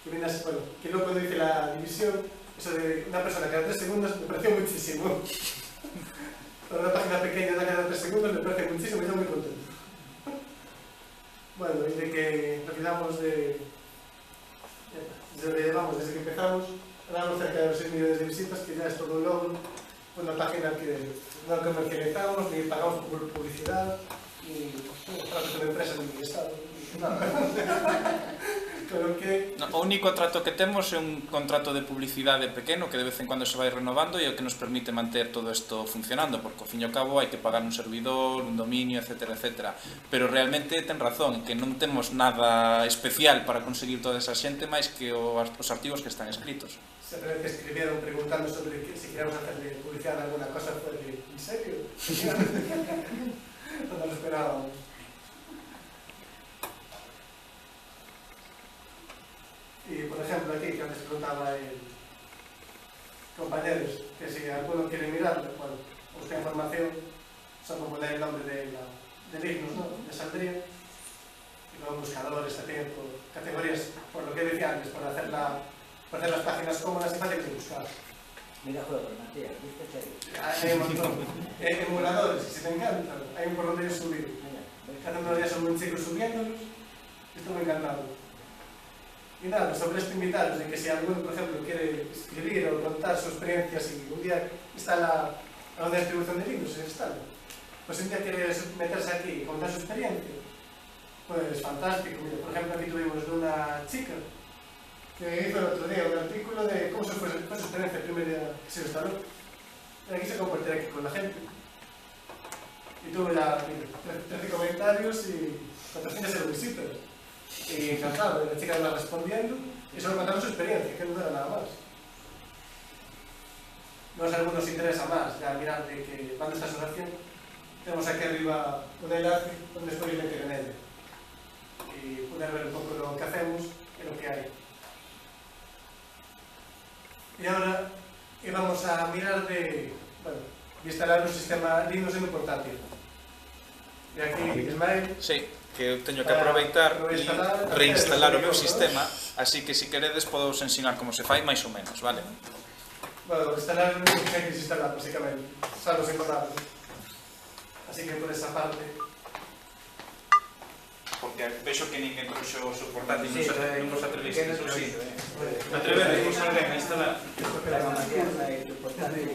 que viene así, bueno, que luego cuando dice la división, eso de una persona cada 3 segundos me pareció muchísimo. Para una página pequeña de cada 3 segundos me parece muchísimo y estoy muy contento. Bueno, y de que lo que damos desde que empezamos, hablamos cerca de los 6 millones de visitas, que ya es todo un logro, una página que no comercializamos, ni pagamos por publicidad, ni tratos con empresas, ni Estado, ni nada. Pero que... No, o único trato que temos é un contrato de publicidade pequeno que de vez en cuando se vai renovando e o que nos permite manter todo isto funcionando, porque ao fin e ao cabo hai que pagar un servidor, un dominio, etc, etc. Pero realmente ten razón, que non temos nada especial para conseguir toda esa xente máis que os artigos que están escritos. Sempre que escribieron preguntando sobre si queríamos hacerle publicidad a alguna cosa, fue de, ¿en serio? No lo esperábamos. Y por ejemplo aquí, que antes preguntaba el compañeros, que si alguno quiere mirarlo, bueno, busca información, solo poner el nombre del Ignus, ¿no? De Saldría, y luego buscadores también, por categorías, por lo que decía antes, por hacer las páginas cómodas y fáciles de buscar. Mira, juego, Matías, ¿viste ahí? Hay un montón. Emuladores, si te encantan, hay un por donde yo he subido. Hace unos días son muy chicos subiéndolos, estoy muy encantado. Y nada, sobre esto invitaros de que si alguno, por ejemplo, quiere escribir o contar su experiencia, si un día instala una distribución de Linux, se instala, pues un día quiere meterse aquí y contar su experiencia, pues fantástico. Mira, por ejemplo, aquí tuvimos de una chica que hizo el otro día un artículo de cómo fue su experiencia el primer día que se instaló. Y aquí se compartirá aquí con la gente. Y tuve 13 comentarios y 400 visitas. Y encantado, la chica iba respondiendo y solo contando su experiencia, que no era nada más. No sé, a algunos interesa más ya mirar de que cuando está su oración, tenemos aquí arriba un enlace donde os podéis meter en ella y poder ver un poco lo que hacemos y lo que hay. Y ahora vamos a mirar de instalar un sistema Linux en un portátil. Y aquí Ismael. Sí. que teño que aproveitar e reinstalar o meu sistema, así que se queredes podemos ensinar como se fai máis ou menos, vale? Bueno, instalar non hai que instalar, basicamente. Salvo sen corralo. Así que por esa parte... Porque vexo que ninguén trouxo o seu portátil, Sí, non vos atrevistes, pequeno, ou sí? pero Atrevedes vos alguén a instalar? esto que la máquina y tu portátil.